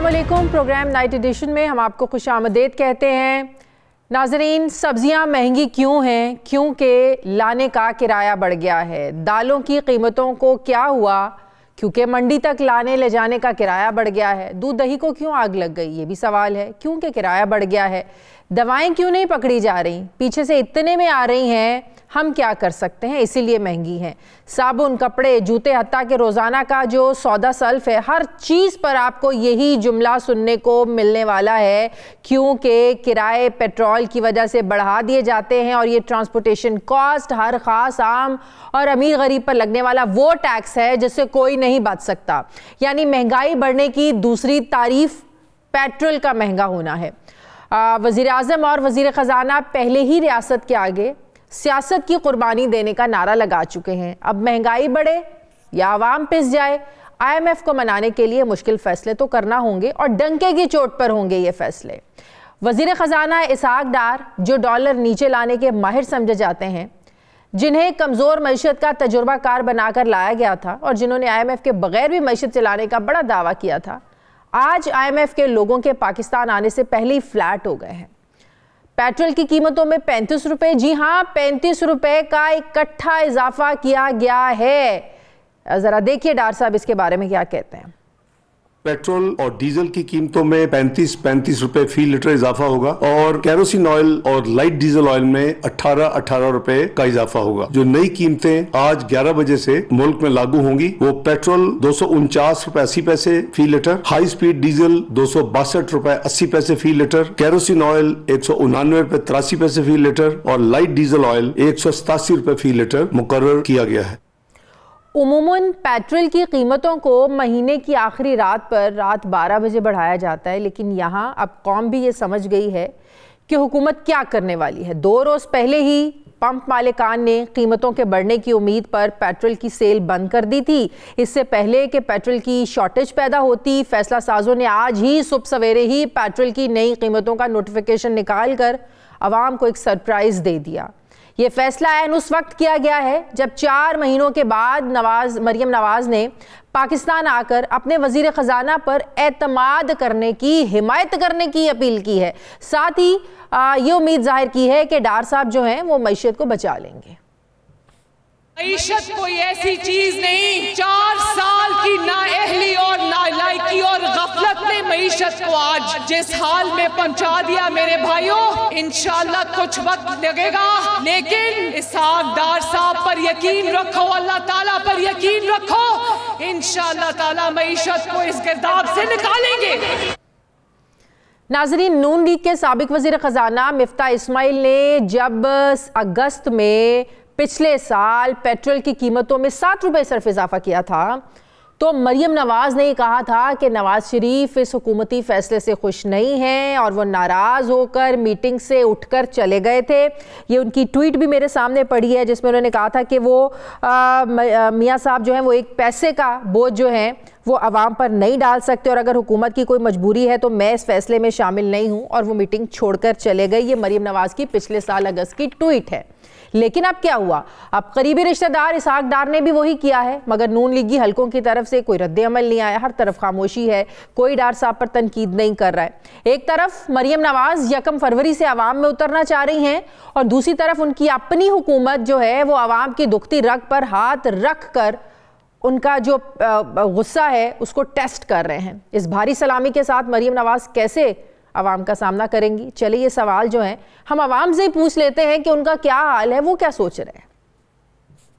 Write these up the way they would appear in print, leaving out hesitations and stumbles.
अस्सलामुअलैकुम। Programme night addition में हम आपको खुशामदीद कहते हैं। नाजरीन, सब्जियां महंगी क्यों हैं? क्योंकि लाने का किराया बढ़ गया है। दालों की कीमतों को क्या हुआ? क्योंकि मंडी तक लाने ले जाने का किराया बढ़ गया है। दूध दही को क्यों आग लग गई? ये भी सवाल है, क्योंकि किराया बढ़ गया है। दवाएं क्यों नहीं पकड़ी जा रही? पीछे से इतने में आ रही हैं, हम क्या कर सकते हैं? इसीलिए महंगी हैं। साबुन, कपड़े, जूते, हत्ता के रोज़ाना का जो सौदा सल्फ है, हर चीज़ पर आपको यही जुमला सुनने को मिलने वाला है, क्योंकि किराए पेट्रोल की वजह से बढ़ा दिए जाते हैं और ये ट्रांसपोर्टेशन कॉस्ट हर ख़ास, आम और अमीर गरीब पर लगने वाला वो टैक्स है जिससे कोई नहीं बच सकता। यानी महंगाई बढ़ने की दूसरी तारीफ पेट्रोल का महंगा होना है। वज़ीर आज़म और वज़ीर ख़जाना पहले ही रियासत के आगे सियासत की कुर्बानी देने का नारा लगा चुके हैं। अब महंगाई बढ़े या आवाम पिस जाए, IMF को मनाने के लिए मुश्किल फैसले तो करना होंगे और डंके की चोट पर होंगे ये फैसले। वज़ीर ख़जाना इसहाक डार, जो डॉलर नीचे लाने के माहिर समझे जाते हैं, जिन्हें कमज़ोर मईशत का तजुर्बाकार बनाकर लाया गया था और जिन्होंने IMF के बगैर भी मईशत चलाने का बड़ा दावा किया था, आज IMF के लोगों के पाकिस्तान आने से पहले ही फ्लैट हो गए हैं। पेट्रोल की कीमतों में 35 रुपए, जी हाँ 35 रुपए का इकट्ठा इजाफा किया गया है। जरा देखिए डार साहब इसके बारे में क्या कहते हैं। पेट्रोल और डीजल की कीमतों में 35 रुपए फी लीटर इजाफा होगा और केरोसिन ऑयल और लाइट डीजल ऑयल में 18 रुपए का इजाफा होगा। जो नई कीमतें आज 11 बजे से मुल्क में लागू होंगी, वो पेट्रोल 249 रुपए 80 पैसे फी लीटर, हाई स्पीड डीजल 262 रुपए 80 पैसे फी लीटर, केरोसिन ऑयल 199 रुपए 83 पैसे फी लीटर और लाइट डीजल ऑयल 187 रुपए फी लीटर मुकर्रर किया गया है। उमूमन पेट्रोल की कीमतों को महीने की आखिरी रात पर रात 12 बजे बढ़ाया जाता है, लेकिन यहाँ अब कौम भी ये समझ गई है कि हुकूमत क्या करने वाली है। 2 रोज़ पहले ही पंप मालिकान ने कीमतों के बढ़ने की उम्मीद पर पेट्रोल की सेल बंद कर दी थी। इससे पहले कि पेट्रोल की शॉर्टेज पैदा होती, फैसला साजों ने आज ही सुबह सवेरे ही पेट्रोल की नई कीमतों का नोटिफिकेशन निकाल कर आवाम को एक सरप्राइज़ दे दिया। ये फैसला ऐन उस वक्त किया गया है जब 4 महीनों के बाद मरियम नवाज ने पाकिस्तान आकर अपने वजीर ख़जाना पर एतमाद करने की, हिमायत करने की अपील की है। साथ ही ये उम्मीद जाहिर की है कि डार साहब जो हैं वो मईशत को बचा लेंगे। मईशत कोई ऐसी चीज नहीं, 4 साल की नाअहली और नालायकी और गफलत ने मईशत को आज जिस हाल में पहुंचा दिया मेरे भाइयों, इंशाल्लाह कुछ वक्त लगेगा, लेकिन इसहाक डार साहब पर यकीन रखो, अल्लाह ताला पर यकीन रखो, इंशाल्लाह ताला मईशत को इस गिरदाब से निकालेंगे। नाजरीन, नून लीग के साबिक वजीर ख़जाना मिफ्ता इस्माइल ने जब अगस्त में पिछले साल पेट्रोल की कीमतों में 7 रुपये सिर्फ इजाफा किया था, तो मरियम नवाज ने कहा था कि नवाज शरीफ इस हुकूमती फैसले से खुश नहीं हैं और वो नाराज़ होकर मीटिंग से उठकर चले गए थे। ये उनकी ट्वीट भी मेरे सामने पड़ी है जिसमें उन्होंने कहा था कि वो मियाँ साहब जो हैं वो एक पैसे का बोझ जो है वो आवाम पर नहीं डाल सकते और अगर हुकूमत की कोई मजबूरी है तो मैं इस फैसले में शामिल नहीं हूँ, और वो मीटिंग छोड़कर चले गए। ये मरियम नवाज की पिछले साल अगस्त की ट्वीट है। लेकिन अब क्या हुआ? अब करीबी रिश्तेदार इसहाक डार ने भी वही किया है, मगर नून लीगी हलकों की तरफ से कोई रद्द अमल नहीं आया। हर तरफ खामोशी है, कोई डार साहब पर तनकीद नहीं कर रहा है। एक तरफ मरियम नवाज 1 फरवरी से आवाम में उतरना चाह रही हैं और दूसरी तरफ उनकी अपनी हुकूमत जो है वो आवाम की दुखती रग पर हाथ रख कर उनका जो गुस्सा है उसको टेस्ट कर रहे हैं। इस भारी सलामी के साथ मरियम नवाज कैसे आवाम का सामना करेंगी? चलिए ये सवाल जो है हम आवाम से ही पूछ लेते हैं कि उनका क्या हाल है, वो क्या सोच रहे हैं।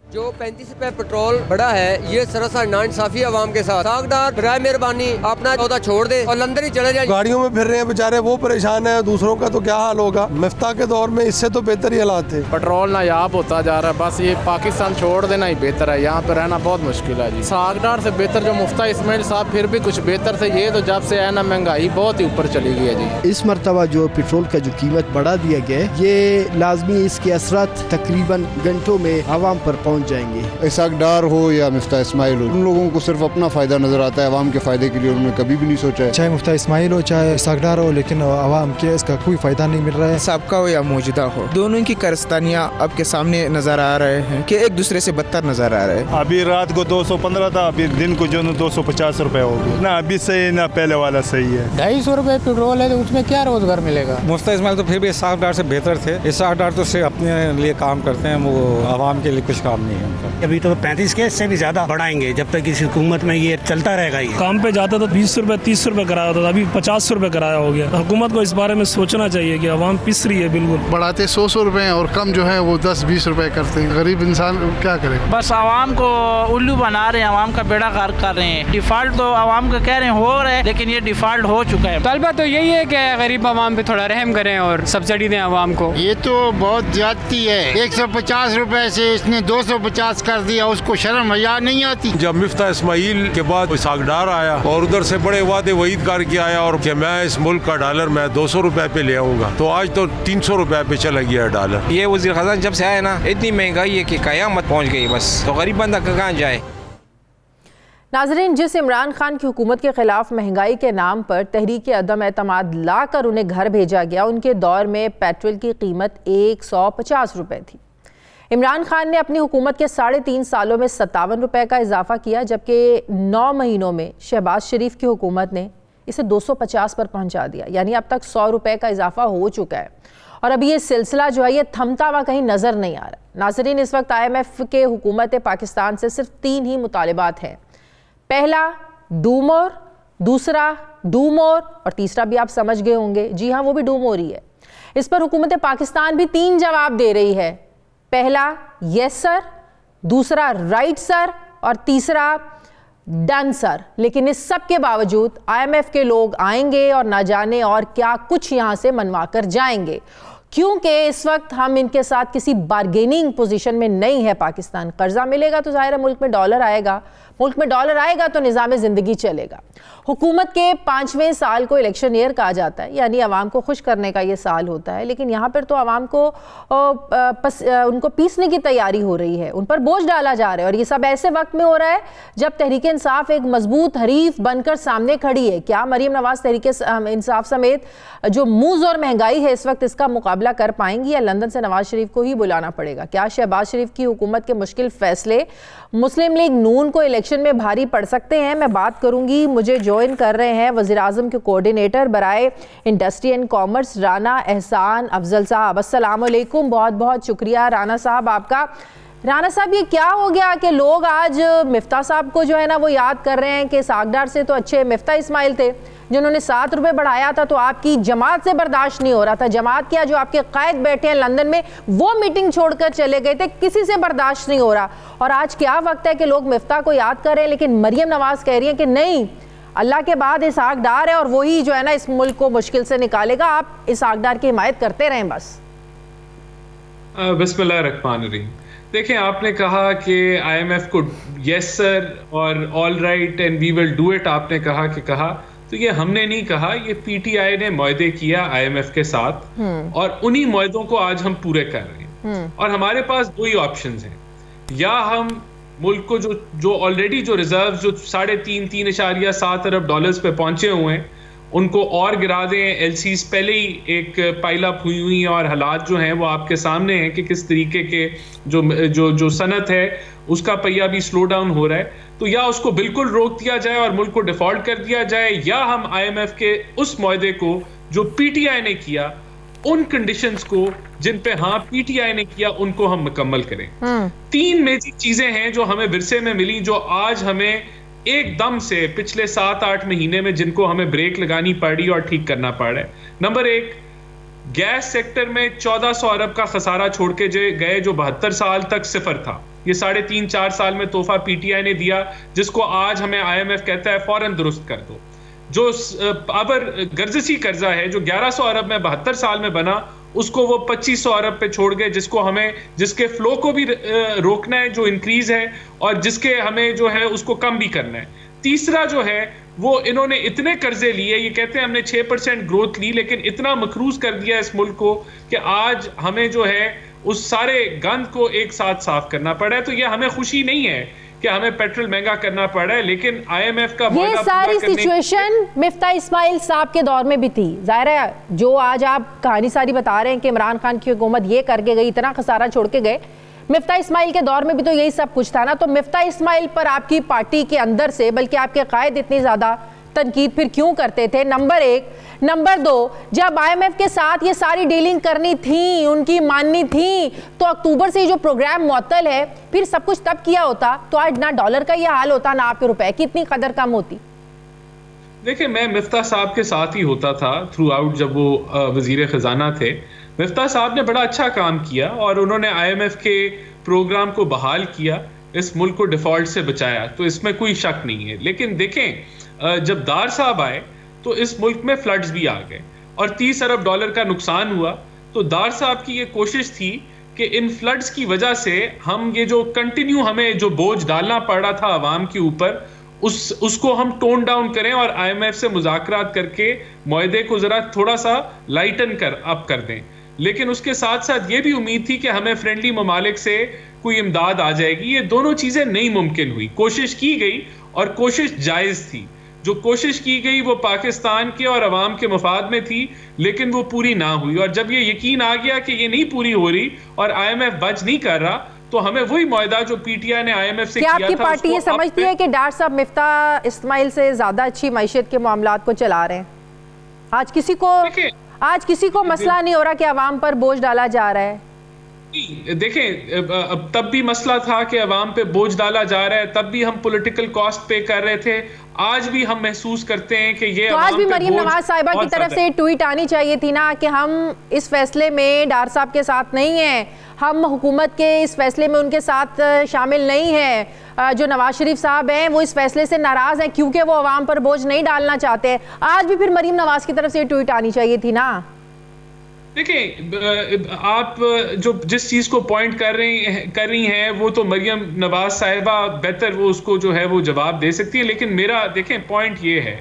जो 35 रुपए पेट्रोल बढ़ा है, ये सरासर नाइंसाफी आवाम के साथ। सागदार बराए मेहरबानी अपना सौदा छोड़ दे और लंदन ही चले जाए। गाड़ियों में फिर रहे हैं बेचारे, वो परेशान है, दूसरों का तो क्या हाल होगा। मिफ्ता के दौर में इससे तो बेहतर ही हालात थे। पेट्रोल नायाब होता जा रहा है, बस ये पाकिस्तान छोड़ देना ही बेहतर है, यहाँ पे रहना बहुत मुश्किल है जी। सागदार से बेहतर जो मुफ्ता इस्माइल साहब फिर भी कुछ बेहतर थे, ये तो जब से है ना महंगाई बहुत ही ऊपर चली गई है जी। इस मरतबा जो पेट्रोल का जो कीमत बढ़ा दिया गया, ये लाजमी इसके असरात तकरीबन घंटों में आवाम पर पहुँच पहुँच जाएंगे। इसाक डार हो या मिफ्ता इस्माइल हो, उन लोगों को सिर्फ अपना फ़ायदा नज़र आता है, अवाम के फ़ायदे के लिए उन्होंने कभी भी नहीं सोचा है। चाहे मुफ्ता इस्माइल हो चाहे इसाक डार हो, लेकिन अवाम के इसका कोई फ़ायदा नहीं मिल रहा है। सबका हो या मौजूदा हो, दोनों की कारस्तानियाँ अब के सामने नज़र आ रहे हैं कि एक दूसरे से बदतर नज़र आ रहे हैं। अभी रात को 215 था, अभी दिन को जो 250 रुपए हो गए ना, अभी सही ना पहले वाला सही है। 250 रुपए पेट्रोल है तो उसमें क्या रोजगार मिलेगा। मुफ्ता इस्माइल तो फिर भी इसाक डार से बेहतर थे। इसाक डार तो सिर्फ अपने लिए काम करते हैं, वो आवाम के लिए कुछ काम नहीं है उनका। अभी तो 35 के से भी ज्यादा बढ़ाएंगे जब तक इस हुकूमत में ये चलता रहेगा। ये काम पे जाता तो 20 रुपए 30 रुपए कराया होता था, अभी 50 रुपए कराया हो गया। हुकूमत को इस बारे में सोचना चाहिए कि आवाम पिस रही है। बिल्कुल बढ़ाते 100 रुपए और कम जो है वो 10-20 रुपए करते हैं। गरीब इंसान क्या करे, बस आवाम को उल्लू बना रहे हैं, आवाम का बेड़ा गर्क कर रहे हैं। डिफॉल्ट तो आवाम का कह रहे हैं हो रहा है, लेकिन ये डिफॉल्ट हो चुका है। तलबा तो यही है कि गरीब आवाम पे थोड़ा रहम करें और सब्सिडी दें आवाम को। ये तो बहुत ज्यादती है, 150 रुपए से इसने 250 कर दिया, उसको शर्म हया नहीं आती। जब मिफ्ता इस्माइल के बाद इसाक डार आया और उधर से बड़े वादे वहीद करके आया और कि मैं इस मुल्क का डॉलर मैं 200 रुपए पे ले आऊंगा, तो आज तो 300 रुपए पे चला गया डॉलर। ये वज़ीर ख़ज़ाना जब से आया ना, इतनी महंगाई है कि क़यामत पहुँच गई। बस तो गरीब बंदा कहाँ जाए। नाज़रीन, जिस इमरान खान की हुकूमत के खिलाफ महंगाई के नाम पर तहरीक अदम एतमाद लाकर उन्हें घर भेजा गया, उनके दौर में पेट्रोल की कीमत 150 रुपये थी। इमरान खान ने अपनी हुकूमत के 3.5 सालों में 57 रुपये का इजाफा किया, जबकि 9 महीनों में शहबाज शरीफ की हुकूमत ने इसे 250 पर पहुंचा दिया। यानी अब तक 100 रुपये का इजाफा हो चुका है और अभी ये सिलसिला जो है ये थमता हुआ कहीं नज़र नहीं आ रहा। नाज़रीन, इस वक्त IMF के हुकूमत पाकिस्तान से सिर्फ 3 ही मुतालिबात हैं। पहला डू मोर, दूसरा डू मोर और तीसरा भी आप समझ गए होंगे, जी हाँ वो भी डू मोर ही है। इस पर हुकूमत पाकिस्तान भी 3 जवाब दे रही है। पहला यस सर, दूसरा राइट सर और तीसरा डन सर। लेकिन इस सब के बावजूद IMF के लोग आएंगे और ना जाने और क्या कुछ यहाँ से मनवा कर जाएंगे, क्योंकि इस वक्त हम इनके साथ किसी बार्गेनिंग पोजीशन में नहीं है। पाकिस्तान कर्जा मिलेगा तो जाहिर है मुल्क में डॉलर आएगा, मुल्क में डॉलर आएगा तो निज़ाम ज़िंदगी चलेगा। हुकूमत के 5वें साल को इलेक्शन ईयर कहा जाता है, यानी आवाम को खुश करने का ये साल होता है, लेकिन यहाँ पर तो आवाम को उनको पीसने की तैयारी हो रही है, उन पर बोझ डाला जा रहा है। और ये सब ऐसे वक्त में हो रहा है जब तहरीक इंसाफ एक मजबूत हरीफ बनकर सामने खड़ी है। क्या मरीम नवाज तहरीक इंसाफ समेत जो मूज़ और महंगाई है इस वक्त इसका मुकाबला कर पाएंगी, या लंदन से नवाज शरीफ को ही बुलाना पड़ेगा? क्या शहबाज शरीफ की हुकूमत के मुश्किल फैसले मुस्लिम लीग नून को इलेक्शन में भारी पड़ सकते हैं? मैं बात करूंगी, मुझे ज्वाइन कर रहे हैं वज़ीर आज़म के कोऑर्डिनेटर बराए इंडस्ट्री एंड कॉमर्स राना एहसान अफजल साहब। अस्सलाम वालेकुम, बहुत बहुत शुक्रिया राना साहब आपका। राना साहब, ये क्या हो गया कि लोग आज मिफ्ता साहब को जो है ना वो याद कर रहे हैं कि इसाक डार से तो अच्छे मिफ्ता इस्माइल थे जिन्होंने 7 रुपये बढ़ाया था, तो आपकी जमात से बर्दाश्त नहीं हो रहा था। जमात क्या, जो आपके कायद बैठे हैं लंदन में वो मीटिंग छोड़कर चले गए थे, किसी से बर्दाश्त नहीं हो रहा। और आज क्या वक्त है कि लोग मिफ्ता को याद कर रहे हैं, लेकिन मरियम नवाज कह रही है कि नहीं, अल्लाह के बाद इसाक डार है और वही जो है ना इस मुल्क को मुश्किल से निकालेगा, आप इसाक डार की हिमायत करते रहें बस। बिस्मिल्लाहिर्रहमानिर्रहीम। देखें, आपने कहा कि IMF को यस सर और all right and we will do it आपने कहा, तो ये हमने नहीं कहा, ये PTI ने मुआहदे किया IMF के साथ और उन्हीं मुआहदों को आज हम पूरे कर रहे हैं। और हमारे पास 2 ही ऑप्शंस हैं, या हम मुल्क को जो ऑलरेडी जो रिजर्व जो 3.7 अरब डॉलर्स पे पहुंचे हुए हैं उनको और गिरा दें। LCs पहले ही एक पाइलअप हुई हैं और हालात जो हैं वो आपके सामने हैं कि किस तरीके के जो सनत है उसका पहिया भी स्लो डाउन हो रहा है। तो या उसको बिल्कुल रोक दिया जाए और मुल्क को डिफॉल्ट कर दिया जाए, या हम IMF के उस मुआहदे को जो PTI ने किया उन कंडीशंस को जिन पे PTI ने किया उनको हम मुकम्मल करें। 3 मेजर चीजें हैं जो हमें विरसे में मिली, जो आज हमें एकदम से पिछले 7-8 महीने में जिनको हमें ब्रेक लगानी पड़ी और ठीक करना पड़ रहा है। नंबर 1, गैस सेक्टर में 1400 अरब का खसारा छोड़ के गए जो 72 साल तक सिफर था। ये 3.5-4 साल में तोहफा PTI ने दिया, जिसको आज हमें IMF कहता है फौरन दुरुस्त कर दो। जो अबर गर्जसी कर्जा है जो 1100 अरब में 72 साल में बना, उसको वो 2500 अरब पे छोड़ गए, जिसके फ्लो को भी रोकना है जो इंक्रीज है, और जिसके हमें जो है उसको कम भी करना है। तीसरा जो है वो इन्होंने इतने कर्जे लिए, ये कहते हैं हमने 6% ग्रोथ ली, लेकिन इतना मकरूज कर दिया इस मुल्क को कि आज हमें जो है उस सारे गंद को एक साथ साफ करना पड़ा है। तो ये हमें खुशी नहीं है कि हमें पेट्रोल महंगा करना पड़ा है, लेकिन IMF का ये सारी सिचुएशन मिफ्ता इस्माइल साहब के दौर में भी थी। जाहिर है जो आज आप कहानी सारी बता रहे हैं कि इमरान खान की हुकूमत ये करके गई, इतना खसारा छोड़ के गए, मिफ्ता इस्माइल के दौर में भी तो यही सब कुछ था ना। तो मिफ्ता इस्माइल पर आपकी पार्टी के अंदर से, बल्कि आपके कायद इतनी ज्यादा तनकीद फिर क्यों करते थे? नंबर 1। नंबर 2, जब IMF के साथ ये सारी डीलिंग करनी थी, उनकी माननी थी, तो अक्टूबर से जो प्रोग्राम मुअत्तल है, फिर सब कुछ तब किया होता तो आज ना डॉलर का ये हाल होता, ना आपके रुपए की इतनी कदर कम होती। देखिए, मैं मिफ्ता साहब के साथ ही होता था थ्रू आउट जब वो वजीर खजाना थे। मिफ्ता साहब ने बड़ा अच्छा काम किया और उन्होंने IMF के प्रोग्राम को बहाल किया, इस मुल्क को डिफॉल्ट से बचाया, तो इसमें कोई शक नहीं है। लेकिन देखें, जब दार साहब आए तो इस मुल्क में फ्लड्स भी आ गए और 30 अरब डॉलर का नुकसान हुआ। तो दार साहब की ये कोशिश थी कि इन फ्लड्स की वजह से हम ये जो कंटिन्यू हमें जो बोझ डालना पड़ रहा था आवाम के ऊपर, उसको हम टोन डाउन करें और IMF से मुज़ाकरात करके मुआहदे को ज़रा थोड़ा सा लाइटन कर दें। लेकिन उसके साथ साथ ये भी उम्मीद थी कि हमें फ्रेंडली ममालिक से कोई इमदाद आ जाएगी। ये दोनों चीज़ें नहीं मुमकिन हुई। कोशिश की गई और कोशिश जायज़ थी। जो कोशिश की गई वो पाकिस्तान के और अवाम के मफाद में थी, लेकिन वो पूरी ना हुई। और जब ये यकीन आ गया कि ये नहीं पूरी हो रही और IMF बच नहीं कर रहा, तो हमें वही मुआहदा जो PTI ने IMF से किया था। आपकी पार्टी ये समझती है कि डार साहब मिफ्ता इस्माइल से ज्यादा अच्छी मैशियत के मामलात को चला रहे हैं? आज किसी को मसला नहीं हो रहा कि अवाम पर बोझ डाला जा रहा है? देखें, तब भी मसला था कि अवाम पे बोझ डाला जा रहा है, तब भी हम पॉलिटिकल कॉस्ट पे कर रहे थे। आज भी हम महसूस करते हैं कि ये तो आज भी मरीम नवाज साहिबा की तरफ से ट्वीट आनी चाहिए थी ना कि हम इस फैसले में डार साहब के साथ नहीं हैं, हम हुकूमत के इस फैसले में उनके साथ शामिल नहीं हैं। जो नवाज शरीफ साहब हैं वो इस फैसले से नाराज हैं क्योंकि वो अवाम पर बोझ नहीं डालना चाहते हैं। आज भी फिर मरीम नवाज की तरफ से ट्वीट आनी चाहिए थी ना। देखिए, आप जो जिस चीज को पॉइंट कर रही हैं वो तो मरियम नवाज साहिबा बेहतर वो उसको जो है वो जवाब दे सकती है। लेकिन मेरा देखें पॉइंट ये है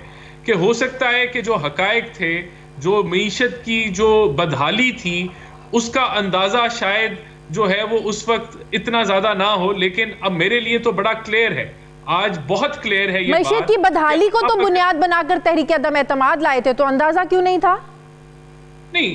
कि हो सकता है कि जो हकायक थे, जो मईशत की जो बदहाली थी, उसका अंदाजा शायद जो है वो उस वक्त इतना ज्यादा ना हो, लेकिन अब मेरे लिए तो बड़ा क्लियर है, आज बहुत क्लियर है ये बात। मईशत की बदहाली को तो बुनियाद बनाकर तहरीक अदम एतमाद लाए थे, तो अंदाजा क्यों नहीं था? नहीं,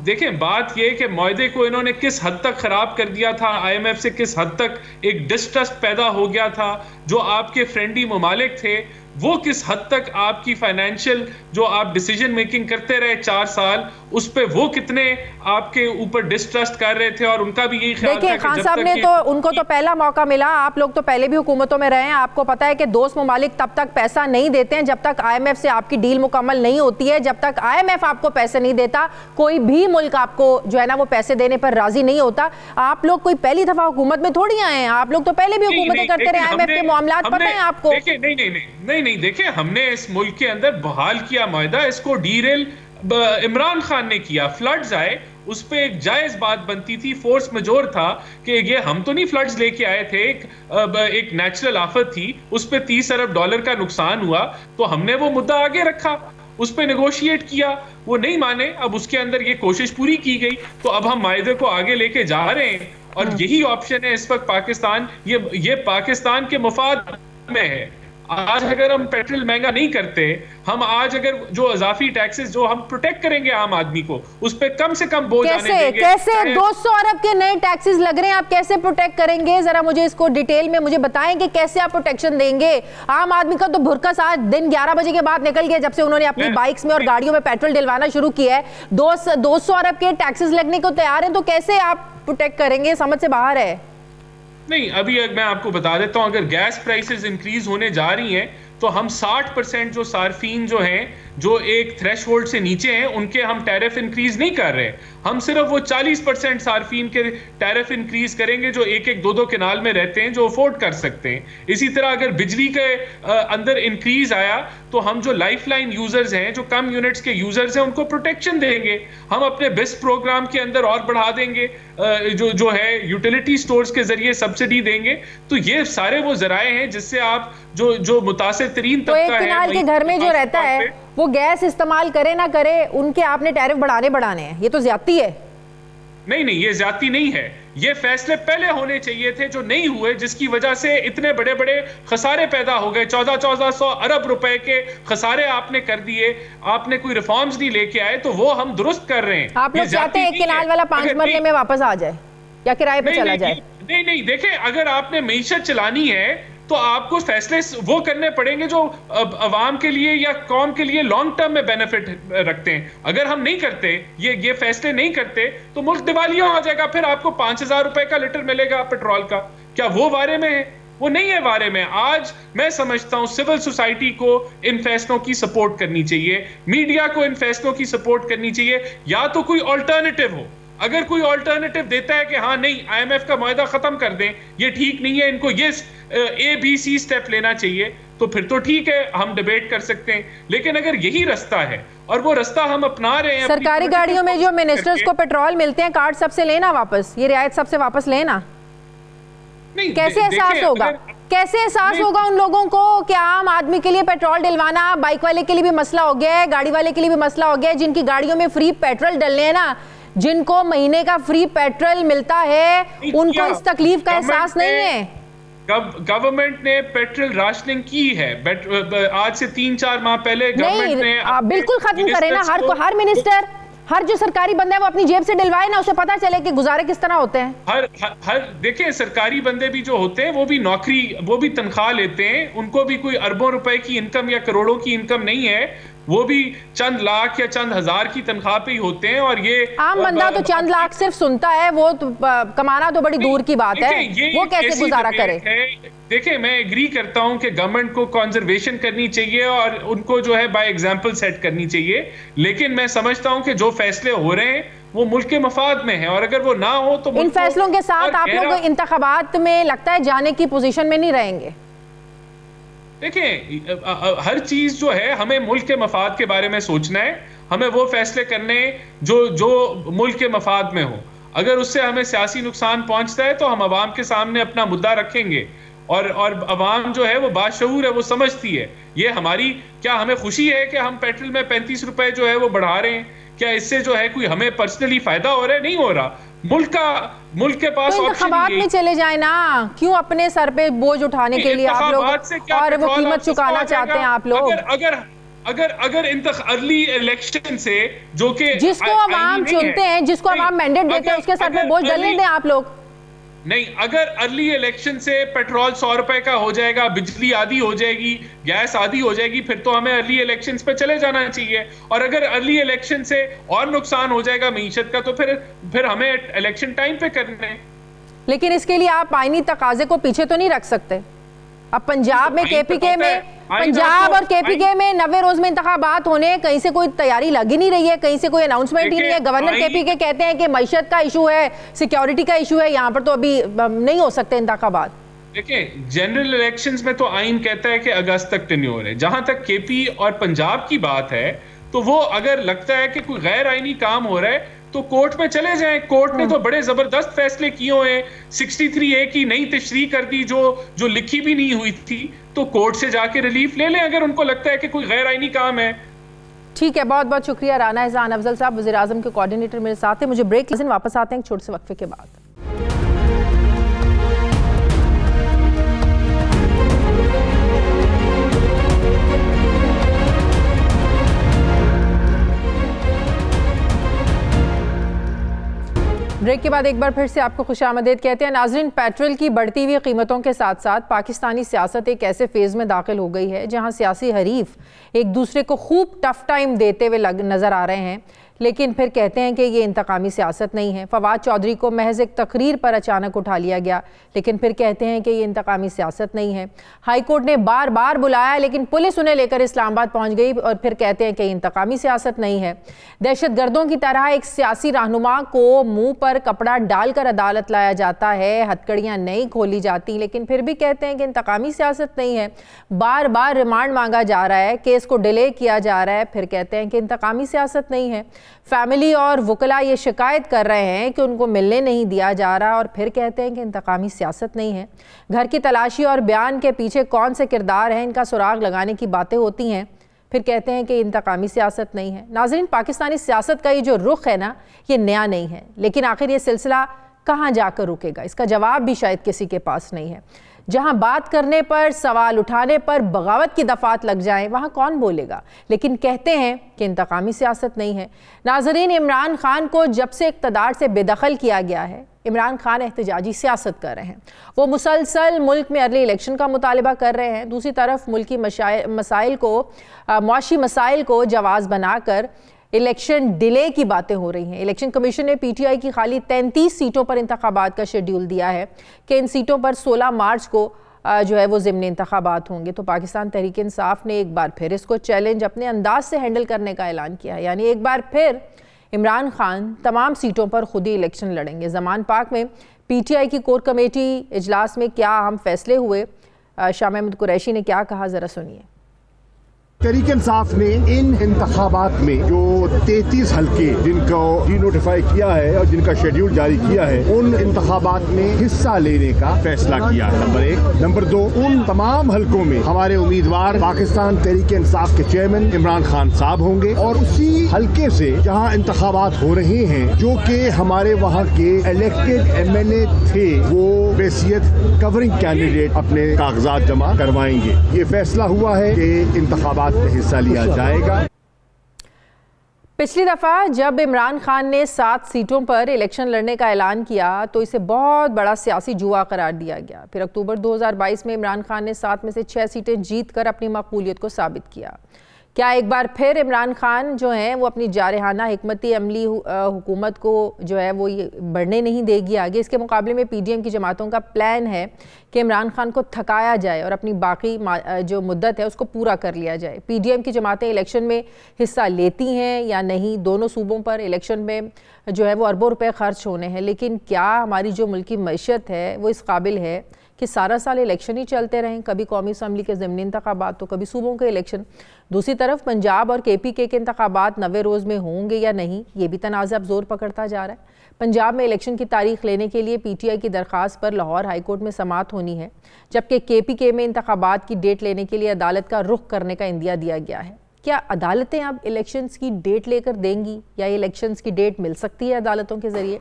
देखें, बात यह कि मुआहदे को इन्होंने किस हद तक खराब कर दिया था, IMF से किस हद तक एक डिस्ट्रस्ट पैदा हो गया था। जो आपके फ्रेंडली ममालिक थे वो किस हद तक आपकी फाइनेंशियल जो आप डिसीजन मेकिंग करते रहे 4 साल, उस पे वो कितने आपके ऊपर डिस्ट्रस्ट कर रहे थे। और उनका भी यही ख्याल था कि खान साहब ने तो उनको तो पहला मौका मिला, आप लोग तो पहले भी हुकूमतों में रहे हैं, आपको पता है कि दोस्त ममालिक तब तक पैसा नहीं देते हैं जब तक IMF से आपकी डील मुकम्मल नहीं होती है। जब तक IMF आपको पैसे नहीं देता, कोई भी मुल्क आपको जो है ना वो पैसे देने पर राजी नहीं होता। आप लोग कोई पहली दफा हुकूमत में थोड़ी आए हैं, आप लोग तो पहले भी हुकूमतें करते रहे, IMF के मामलात पता है आपको। नहीं, देखिए, हमने इस मुल्क के अंदर बहाल किया मुआहदा, इसको डीरेल इमरान खान ने किया। फ्लड्स आए, उस पे एक जायज बात बनती थी, फोर्स मेजोर था कि ये हम तो नहीं फ्लड्स लेके आए थे, एक नेचुरल आफत थी, उस पे 30 अरब डॉलर का नुकसान हुआ, तो हमने वो मुद्दा आगे रखा, उस पे नेगोशिएट किया, वो नहीं माने, अब उसके अंदर ये कोशिश पूरी की गई, तो अब हम मुआहदे को आगे लेके जा रहे हैं। और यही ऑप्शन है इस वक्त पाकिस्तान, ये पाकिस्तान के मुफाद में है। आज अगर हम पेट्रोल महंगा नहीं करते, हम आज अगर जो इजाफी टैक्सेस जो हम प्रोटेक्ट करेंगे आम आदमी को, उस पे कम से कम बोझ आने देंगे। कैसे 200 अरब के नए टैक्सेस लग रहे हैं, आप कैसे प्रोटेक्ट करेंगे? जरा मुझे इसको डिटेल में मुझे बताएं कि कैसे आप प्रोटेक्शन देंगे। आम आदमी का तो भुरकस आज दिन 11 बजे के बाद निकल गया, जब से उन्होंने अपनी बाइक्स में और गाड़ियों में पेट्रोल डलवाना शुरू किया है। 200 अरब के टैक्सेस लगने को तैयार है, तो कैसे आप प्रोटेक्ट करेंगे? समझ से बाहर है। नहीं, अभी मैं आपको बता देता हूं, अगर गैस प्राइसेस इंक्रीज होने जा रही हैं तो हम 60% जो सार्फिन जो हैं, जो एक थ्रेशहोल्ड से नीचे हैं, उनके हम टैरिफ इंक्रीज नहीं कर रहे। हम सिर्फ वो 40% सार्फिन के टैरिफ इंक्रीज करेंगे जो 1-2 केनाल में रहते हैं, जो अफोर्ड कर सकते हैं। इसी तरह अगर बिजली के अंदर इंक्रीज आया तो हम जो लाइफलाइन यूजर्स हैं, जो कम यूनिट्स के यूजर्स हैं, उनको प्रोटेक्शन देंगे। हम अपने बेस्ट प्रोग्राम के अंदर और बढ़ा देंगे, जो है यूटिलिटी स्टोर्स के जरिए सब्सिडी देंगे। तो ये सारे वो जराए हैं जिससे आप जो मुतासिर तरीन तबका है, केनाल के घर में जो रहता है वो गैस इस्तेमाल करे ना करे, उनके आपने टैरिफ बढ़ाने हैं, ये तो ज्यादती है। नहीं, ये ज्यादती नहीं है। ये फैसले पहले होने चाहिए थे जो नहीं हुए, जिसकी वजह से इतने बड़े बड़े खसारे पैदा हो गए। 1400 अरब रुपए के खसारे आपने कर दिए, आपने कोई रिफॉर्म्स नहीं लेके आए, तो वो हम दुरुस्त कर रहे हैं। आप लोग चाहते हैं केनाल वाला 5 मरले में वापस आ जाए या किराए पे चला जाए? नहीं, देखें, अगर आपने मईशत चलानी है तो आपको फैसले वो करने पड़ेंगे जो अवाम के लिए या कौम के लिए लॉन्ग टर्म में बेनिफिट रखते हैं। अगर हम नहीं करते, ये फैसले नहीं करते, तो मुल्क दिवालिया हो जाएगा। फिर आपको 5000 रुपए का लीटर मिलेगा पेट्रोल का। क्या वो बारे में है? वो नहीं है बारे में। आज मैं समझता हूं सिविल सोसाइटी को इन फैसलों की सपोर्ट करनी चाहिए, मीडिया को इन फैसलों की सपोर्ट करनी चाहिए, या तो कोई ऑल्टरनेटिव हो। अगर कोई ऑल्टरनेटिव देता है कि हाँ नहीं, IMF का मुआहदा खत्म कर दें, ये ठीक नहीं है, इनको ये ABC स्टेप लेना चाहिए, तो फिर तो ठीक है, हम डिबेट कर सकते हैं। लेकिन अगर यही रास्ता है और वो रास्ता हम अपना रहे हैं, सरकारी गाड़ियों में जो मिनिस्टर्स को पेट्रोल मिलते हैं, कार्ड सबसे लेना वापस, ये रियायत सबसे वापस लेना। नहीं, कैसे एहसास होगा? कैसे एहसास होगा उन लोगों को कि आम आदमी के लिए पेट्रोल डलवाना बाइक वाले के लिए भी मसला हो गया है, गाड़ी वाले के लिए भी मसला हो गया है, जिनकी गाड़ियों में फ्री पेट्रोल डलने हैं ना, जिनको महीने का फ्री पेट्रोल मिलता है, उनको इस तकलीफ का एहसास नहीं है। गवर्नमेंट ने पेट्रोल राशनिंग की है आज से 3-4 माह पहले। गवर्नमेंट ने बिल्कुल खत्म करे ना। हर मिनिस्टर, हर जो सरकारी बंदा है वो अपनी जेब से डलवाए ना, उसे पता चले कि गुजारे किस तरह होते हैं। हर देखिए, सरकारी बंदे भी जो होते हैं वो भी नौकरी, वो भी तनख्वाह लेते हैं, उनको भी कोई अरबों रुपए की इनकम या करोड़ों की इनकम नहीं है, वो भी चंद लाख या चंद हजार की तनख्वाह पे ही होते हैं। और ये आम बंदा तो चंद लाख सिर्फ सुनता है, वो तो कमाना तो बड़ी दूर की बात है, वो कैसे गुजारा करे? देखिए, मैं एग्री करता हूं कि गवर्नमेंट को कंजर्वेशन करनी चाहिए और उनको जो है बाय एग्जांपल सेट करनी चाहिए, लेकिन मैं समझता हूं कि जो फैसले हो रहे हैं वो मुल्क के मफाद में है, और अगर वो ना हो तो इन फैसलों के साथ आप लोग इंतखाबात में लगता है जाने की पोजीशन में नहीं रहेंगे। देखिए, हर चीज जो है हमें मुल्क के मफाद के बारे में सोचना है, हमें वो फैसले करने जो मुल्क के मफाद में हो। अगर उससे हमें सियासी नुकसान पहुंचता है तो हम अवाम के सामने अपना मुद्दा रखेंगे, और अवाम जो है वो बाशऊर है, वो समझती है। ये हमारी, क्या हमें खुशी है कि हम पेट्रोल में 35 रुपए जो है वो बढ़ा रहे हैं? क्या इससे जो है कोई हमें पर्सनली फायदा हो रहा है? नहीं हो रहा। मुल्क के पास तो इंतखाबात में चले जाए ना, क्यों अपने सर पे बोझ उठाने के लिए आप लोग और वो कीमत चुकाना चाहते हैं आप लोग? अगर अर्ली इलेक्शन से, जो कि जिसको अवाम चुनते हैं, जिसको अवाम मैंडेट देते हैं, उसके सर पे बोझ डलने दें आप लोग। नहीं, अगर अर्ली इलेक्शन से पेट्रोल 100 रुपए का हो जाएगा, बिजली आधी हो जाएगी, गैस आधी हो जाएगी, फिर तो हमें अर्ली इलेक्शंस पे चले जाना चाहिए। और अगर अर्ली इलेक्शन से और नुकसान हो जाएगा मईशत का, तो फिर हमें इलेक्शन टाइम पे करने हैं। लेकिन इसके लिए आप आईनी तकाजे को पीछे तो नहीं रख सकते। अब पंजाब में केपीके में, पंजाब और केपीके में 90 रोज में इंतखाबात होने, कहीं से कोई तैयारी लग ही नहीं रही है, कहीं से कोई अनाउंसमेंट ही नहीं है। गवर्नर केपीके कहते हैं कि मईशत का इशू है, सिक्योरिटी का इशू है, यहाँ पर तो अभी नहीं हो सकते इंतखाबात। देखिए, जनरल इलेक्शंस में तो आइन कहता है कि अगस्त तक टेन्योर है। जहां तक केपी और पंजाब की बात है, तो वो अगर लगता है कि कोई गैर आईनी काम हो रहा है तो कोर्ट में चले जाएं। कोर्ट ने तो बड़े जबरदस्त फैसले किए हुए हैं। 63A की नई तशरीह कर दी जो लिखी भी नहीं हुई थी, तो कोर्ट से जाके रिलीफ ले लें अगर उनको लगता है कि कोई गैर आईनी काम है। ठीक है, बहुत बहुत शुक्रिया राना एहसान अफजल साहब, वज़ीर आज़म के कोऑर्डिनेटर मेरे साथ हैं। मुझे ब्रेक लेकिन वापस आते हैं छोटे से वक्फे के बाद। ब्रेक के बाद एक बार फिर से आपको खुशामदीद कहते हैं। नाज़रीन, पेट्रोल की बढ़ती हुई कीमतों के साथ साथ पाकिस्तानी सियासत एक ऐसे फेज़ में दाखिल हो गई है जहां सियासी हरीफ एक दूसरे को खूब टफ टाइम देते हुए नज़र आ रहे हैं, लेकिन फिर कहते हैं कि ये इंतकामी सियासत नहीं है। फवाद चौधरी को महज एक तकरीर पर अचानक उठा लिया गया, लेकिन फिर कहते हैं कि ये इंतकामी सियासत नहीं है। हाई कोर्ट ने बार बार बुलाया, लेकिन पुलिस उन्हें लेकर इस्लामाबाद पहुंच गई और फिर कहते हैं कि इंतकामी सियासत नहीं है। दहशत गर्दों की तरह एक सियासी रहनुमा को मुंह पर कपड़ा डालकर अदालत लाया जाता है, हथकड़ियाँ नहीं खोली जाती, लेकिन फिर भी कहते हैं कि इंतकामी सियासत नहीं है। बार बार रिमांड मांगा जा रहा है, केस को डिले किया जा रहा है, फिर कहते हैं कि इंतकामी सियासत नहीं है। फैमिली और वकला ये शिकायत कर रहे हैं कि उनको मिलने नहीं दिया जा रहा, और फिर कहते हैं कि इंतकामी सियासत नहीं है। घर की तलाशी और बयान के पीछे कौन से किरदार हैं, इनका सुराग लगाने की बातें होती हैं, फिर कहते हैं कि इंतकामी सियासत नहीं है। नाज़रीन, पाकिस्तानी सियासत का ये जो रुख है ना, ये नया नहीं है, लेकिन आखिर ये सिलसिला कहाँ जाकर रुकेगा, इसका जवाब भी शायद किसी के पास नहीं है। जहां बात करने पर, सवाल उठाने पर बगावत की दफात लग जाए, वहां कौन बोलेगा, लेकिन कहते हैं कि इंतकामी सियासत नहीं है। नाज़रीन, इमरान खान को जब से इक़्तिदार से बेदखल किया गया है, इमरान खान एहतजाजी सियासत कर रहे हैं। वो मुसलसल मुल्क में अर्ली इलेक्शन का मुतालबा कर रहे हैं। दूसरी तरफ मुल्की मसाइल को, मुआशी मसाइल को जवाज़ बनाकर इलेक्शन डिले की बातें हो रही हैं। इलेक्शन कमीशन ने पीटीआई की खाली 33 सीटों पर इंतखाबात का शेड्यूल दिया है कि इन सीटों पर 16 मार्च को जो है वो ज़िमनी इंतखाबात होंगे। तो पाकिस्तान तहरीक इंसाफ ने एक बार फिर इसको चैलेंज अपने अंदाज से हैंडल करने का ऐलान किया है, यानी एक बार फिर इमरान खान तमाम सीटों पर खुद ही इलेक्शन लड़ेंगे। ज़मान पाक में पीटीआई की कोर कमेटी इजलास में क्या अहम फैसले हुए, शाह महमूद कुरैशी ने क्या कहा, ज़रा सुनिए। तहरीक इंसाफ ने इन इंतखाबात में जो 33 हल्के जिनको डिनोटिफाई किया है और जिनका शेड्यूल जारी किया है, उन इंतखाबात में हिस्सा लेने का फैसला किया है, नंबर 1। नंबर 2, उन तमाम हल्कों में हमारे उम्मीदवार पाकिस्तान तहरीक इंसाफ के चेयरमैन इमरान खान साहब होंगे और उसी हल्के से जहां इंतखाबात हो रहे हैं, जो कि हमारे वहां के इलेक्टेड MNA थे, वो बेसियत कवरिंग कैंडिडेट अपने कागजात जमा करवाएंगे। ये फैसला हुआ है कि इंतखाबात में हिस्सा लिया जाएगा। पिछली दफ़ा जब इमरान खान ने 7 सीटों पर इलेक्शन लड़ने का ऐलान किया तो इसे बहुत बड़ा सियासी जुआ करार दिया गया। फिर अक्टूबर 2022 में इमरान खान ने 7 में से 6 सीटें जीत कर अपनी मकबूलियत को साबित किया। क्या एक बार फिर इमरान खान जो हैं वो अपनी जारहाना हिकमती अमली हुकूमत को जो है वो ये बढ़ने नहीं देगी आगे? इसके मुकाबले में PDM की जमातों का प्लान है कि इमरान खान को थकाया जाए और अपनी बाकी जो मुद्दत है उसको पूरा कर लिया जाए। PDM की जमातें इलेक्शन में हिस्सा लेती हैं या नहीं? दोनों सूबों पर इलेक्शन में जो है वो अरबों रुपए खर्च होने हैं, लेकिन क्या हमारी जो मुल्की मईशत है वो इस काबिल है कि सारा साल इलेक्शन ही चलते रहें, कभी कौमी असम्बली के ज़िमनी इंतखाबात तो कभी सूबों के इलेक्शन? दूसरी तरफ पंजाब और KPK के इंतखाबात 90 रोज़ में होंगे या नहीं, ये भी तनाज़ा अब जोर पकड़ता जा रहा है। पंजाब में इलेक्शन की तारीख लेने के लिए PTI की दरख्वास्त पर लाहौर हाईकोर्ट में समाअत होनी है, जबकि KPK में इंतखाबात की डेट लेने के लिए अदालत का रुख करने का इंदिया दिया गया है। क्या अदालतें अब इलेक्शंस की डेट लेकर देंगी या इलेक्शंस की डेट मिल सकती है अदालतों के ज़रिए?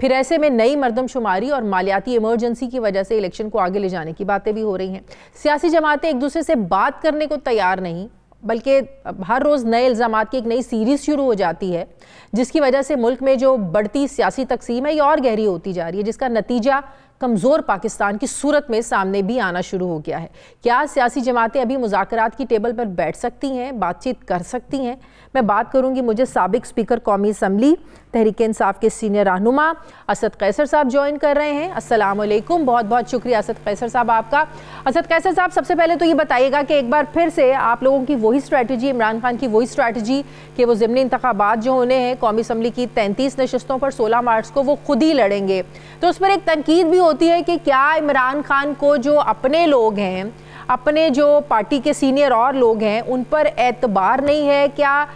फिर ऐसे में नई मरदमशुमारी और मालियाती इमरजेंसी की वजह से इलेक्शन को आगे ले जाने की बातें भी हो रही हैं। सियासी जमातें एक दूसरे से बात करने को तैयार नहीं, बल्कि हर रोज़ नए इल्ज़ामात की एक नई सीरीज़ शुरू हो जाती है, जिसकी वजह से मुल्क में जो बढ़ती सियासी तकसीम है ये और गहरी होती जा रही है, जिसका नतीजा कमज़ोर पाकिस्तान की सूरत में सामने भी आना शुरू हो गया है। क्या सियासी जमातें अभी मुज़ाकरात की टेबल पर बैठ सकती हैं, बातचीत कर सकती हैं? मैं बात करूंगी, मुझे साबिक स्पीकर कौमी असम्बली तहरीक इंसाफ के सीनियर रहनुमा असद कैसर साहब ज्वाइन कर रहे हैं। अस्सलाम वालेकुम, बहुत बहुत शुक्रिया असद कैसर साहब आपका। असद कैसर साहब, सबसे पहले तो ये बताइएगा कि एक बार फिर से आप लोगों की वही स्ट्रैटेजी, इमरान खान की वही स्ट्रैटेजी कि वो ज़िमनी इंतखाबात जो होने हैं कौमी असम्बली की 33 नशस्तों पर 16 मार्च को वो खुद ही लड़ेंगे, तो उस पर एक तनकीद भी होती है कि क्या इमरान खान को जो अपने लोग हैं, अपने जो पार्टी के सीनियर और लोग हैं, उन पर एतबार नहीं है? क्या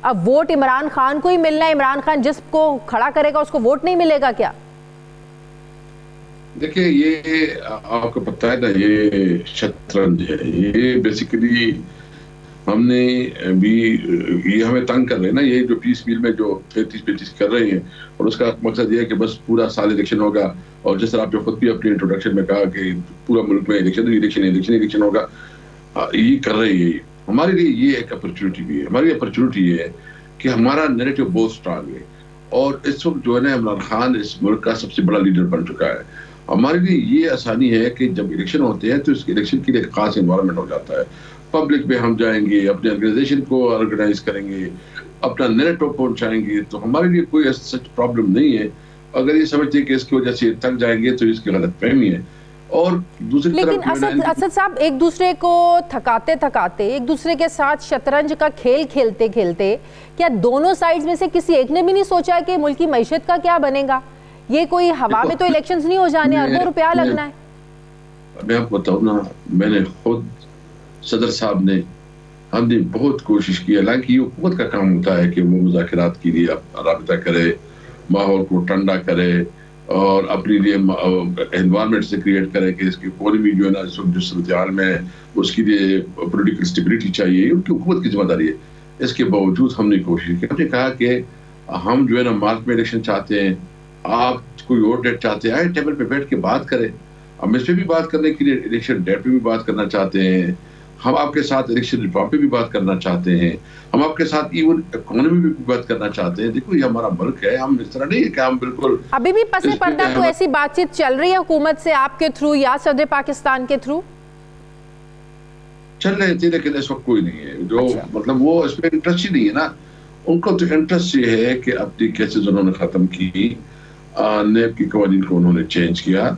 अब वोट इमरान खान को ही मिलना है, इमरान खान जिसको खड़ा करेगा उसको वोट नहीं मिलेगा क्या? देखिए, ये आपको पता है ना, ये शतरंज है। ये बेसिकली हमने भी, ये हमें तंग कर रहे हैं ना, ये जो पीस मील में जो 33 कर रहे हैं, और उसका मकसद ये है कि बस पूरा साल इलेक्शन होगा। और जिस तरह आपने खुद भी अपने इंट्रोडक्शन में कहा कि पूरा मुल्क में इलेक्शन होगा, ये कर रहे हैं। हमारे लिए ये एक अपॉर्चुनिटी भी है। हमारी अपॉर्चुनिटी ये है कि हमारा नैरेटिव बहुत स्ट्रांग है, और इस वक्त जो है ना, इमरान खान इस मुल्क का सबसे बड़ा लीडर बन चुका है। हमारे लिए ये आसानी है कि जब इलेक्शन होते हैं तो इस इलेक्शन के लिए एक खास इन्वायरमेंट हो जाता है। पब्लिक में हम जाएंगे, अपने ऑर्गेनाइजेशन को ऑर्गेनाइज करेंगे, अपना नैरेटिव पहुंचाएंगे, तो हमारे लिए कोई सच प्रॉब्लम नहीं है। अगर ये समझते हैं कि इसकी वजह से थक जाएंगे तो इसकी गलतफहमी है। और दूसरी लेकिन असद साहब, एक दूसरे को थकाते एक दूसरे के साथ शतरंज का खेल खेलते खेलते क्या दोनों साइड्स में से किसी एक ने भी नहीं सोचा कि मुल्क की मईशत का क्या बनेगा? ये कोई हवा में तो इलेक्शंस नहीं हो जाने, अरबों रुपया लगना है। मैं आपको बताऊं ना, मैंने खुद सदर साहब ने, हमने बहुत कोशिश की। हालांकि ये हुकूमत का काम होता है कि वो मुज़ाकरात के लिए राबिता करे, माहौल को ठंडा करे, और अपने लिए एनवायरनमेंट से क्रिएट करें कि इसकी इकोनॉमी जो है ना इस वक्त जिस सूरत हाल में है उसके लिए पॉलिटिकल स्टेबिलिटी चाहिए, उनकी हुकूमत की जिम्मेदारी है। इसके बावजूद हमने कोशिश की, हमने कहा कि हम जो है ना मार्च में इलेक्शन चाहते हैं, आप कोई और डेट चाहते हैं, आए टेबल पे बैठ के बात करें। हम इस पे भी बात करने के लिए इलेक्शन डेट पे भी बात करना चाहते हैं, हम आपके साथ इलेक्शन रिफॉर्म पे भी बात करना चाहते हैं, हम आपके साथ इवन इकोनॉमी पे भी बात करना चाहते हैं। देखो ये हमारा मुल्क है, हम इस तरह नहीं है कि हम बिल्कुल अभी भी पसे पर्दा कोई ऐसी बातचीत चल रही है हुकूमत से आपके थ्रू या सदर पाकिस्तान के थ्रू? चल रहे थे लेकिन इस वक्त कोई नहीं है जो मतलब वो इसमें इंटरेस्ट ही नहीं है ना। उनको तो इंटरेस्ट ये है कि अपनी केसेस उन्होंने खत्म की, नेब की कवानीन को उन्होंने चेंज किया,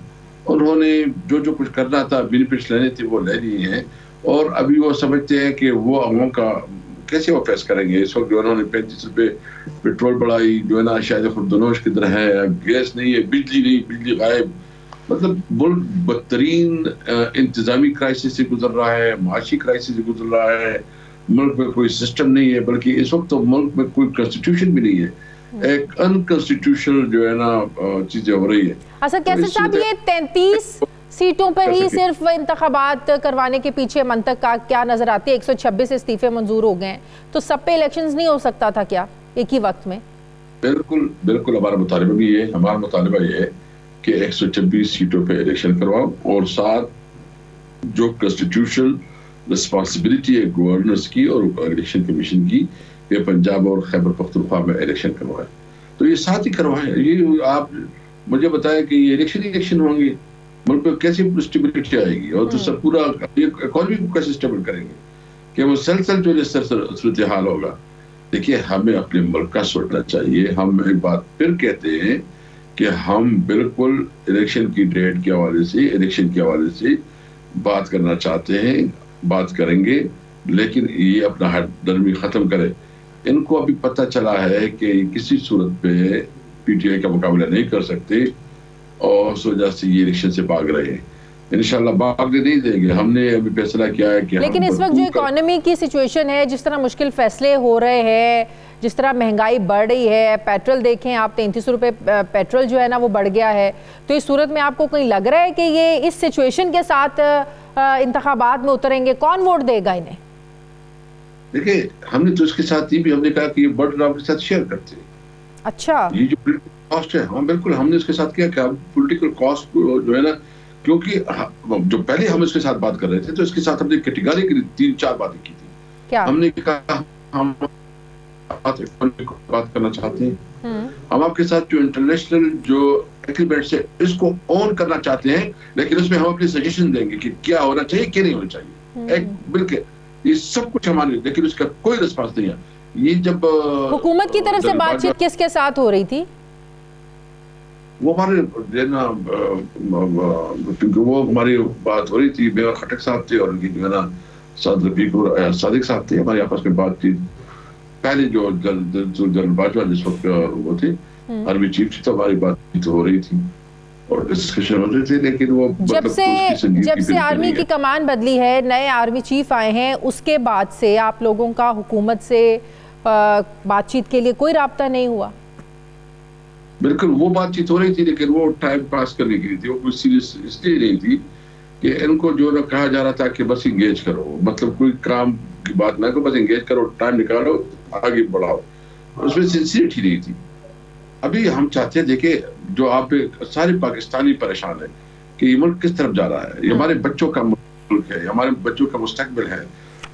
उन्होंने जो जो कुछ करना था बेनिफिट्स लेने थे वो ले लिए हैं, और अभी वो समझते हैं कि वो अवाम का कैसे वो फेस करेंगे। इस वक्त जो उन्होंने 35 रुपये पेट्रोल बढ़ाई, जो है ना शायद खुर्दनोश की तरह है, गैस नहीं है, बिजली नहीं, बिजली गायब, मतलब मुल्क बदतरीन इंतजामी क्राइसिस से गुजर रहा है, माशी क्राइसिस से गुजर रहा है, मुल्क में कोई सिस्टम नहीं है, बल्कि इस वक्त तो मुल्क में कोई कॉन्स्टिट्यूशन भी नहीं है, एक अनकॉन्स्टिट्यूशनल जो है ना चीजें हो रही है। अच्छा कैसे साहब ये 33 सीटों पर ही सिर्फ इंतखाबात करवाने के पीछे मंतक का क्या नजर आती है? 126 इस्तीफे मंजूर हो गए हैं, तो सब पे इलेक्शंस नहीं हो सकता था क्या एक ही वक्त में? बिल्कुल बिल्कुल, हमारा मुतालिबा भी ये, हमारा मुतालिबा ये है कि 126 सीटों पे इलेक्शन करवाओ, और साथ जो कॉन्स्टिट्यूशनल रिस्पॉन्सिबिलिटी है गवर्नर्स की और इलेक्शन कमीशन की, ये पंजाब और खैबर पख्तूनख्वा में इलेक्शन करवाए, तो ये साथ ही करवाएं। ये आप मुझे बताएं कि ये इलेक्शन होंगे, मुल्क में कैसे स्टेबिलिटी आएगी, और तो सब पूरा इकोनॉमी को कैसे स्टेबल करेंगे कि मुसलसल जो सूरत हाल होगा। देखिए हमें अपने मुल्क का सोचना चाहिए। हम एक बात फिर कहते हैं कि हम बिल्कुल इलेक्शन की डेट के हवाले से, इलेक्शन के हवाले से बात करना चाहते हैं, बात करेंगे, लेकिन ये अपना हरदर्मी खत्म करे। इनको अभी पता चला है कि किसी सूरत पे पीटीआई का मुकाबला नहीं कर सकते, और उस वजह से ये इलेक्शन से भाग रहे हैं। इंशाल्लाह भागने नहीं देंगे। हमने अभी फैसला किया है कि लेकिन इस वक्त जो इकोनॉमी की सिचुएशन है, जिस तरह मुश्किल फैसले हो रहे हैं, जिस तरह महंगाई बढ़ रही है, पेट्रोल देखें आप 33 रुपये पेट्रोल जो है ना वो बढ़ गया है, तो इस सूरत में आपको कहीं लग रहा है कि ये इस सिचुएशन के साथ इंतखाबात में उतरेंगे? कौन वोट देगा इन्हें? देखिए हमने तो इसके साथ ही भी हमने कहा कि ये बर्डन आपके साथ शेयर करते हैं। अच्छा, ये जो कॉस्ट है, हाँ बिल्कुल हमने इसके साथ किया कि पॉलिटिकल कॉस्ट को जो है ना, क्योंकि जो पहले हम इसके साथ बात कर रहे थे तो इसके साथ हमने कैटेगरी की 3-4 बातें की थी। क्या? हमने कहा हम बात करना चाहते हैं, हम आपके साथ जो इंटरनेशनल जो एग्रीमेंट्स है इसको ऑन करना चाहते हैं, लेकिन उसमें हम अपने सजेशन देंगे कि क्या होना चाहिए क्या नहीं होना चाहिए। एक बिल्कुल ये सब कुछ हमारे, लेकिन उसका कोई रिस्पांस नहीं है। ये जब हुकूमत की तरफ से बातचीत किसके साथ हो रही थी? वो हमारे क्योंकि वो हमारी बात हो रही थी, मेरा खटक साहब थे और उनकी जो है ना साद रफीक और सादिक साहब थे, हमारी आपस में बातचीत। पहले जो जनरल बाजवा जिस वक्त वो थे आर्मी चीफ थी, तो हमारी बातचीत हो रही थी और डिस्कशन हो रही थी, लेकिन वो जब से आर्मी की कमान बदली है, नए आर्मी चीफ आए हैं, उसके बाद से आप लोगों का हुकूमत से बातचीत के लिए कोई राब्ता नहीं हुआ? बिल्कुल वो बातचीत हो रही थी, लेकिन वो टाइम पास करने की थी, वो कुछ सीरियस इसलिए नहीं थी कि इनको जो ना कहा जा रहा था कि बस इंगेज करो, मतलब कोई काम की बात ना करो, बस इंगेज करो, टाइम निकालो, आगे बढ़ाओ, उसमें सिंसियरिटी नहीं थी। अभी हम चाहते हैं, देखिए जो आप सारे पाकिस्तानी परेशान है कि ये मुल्क किस तरफ जा रहा है, ये हमारे बच्चों का मुल्क है, हमारे बच्चों का मुस्तकबिल है,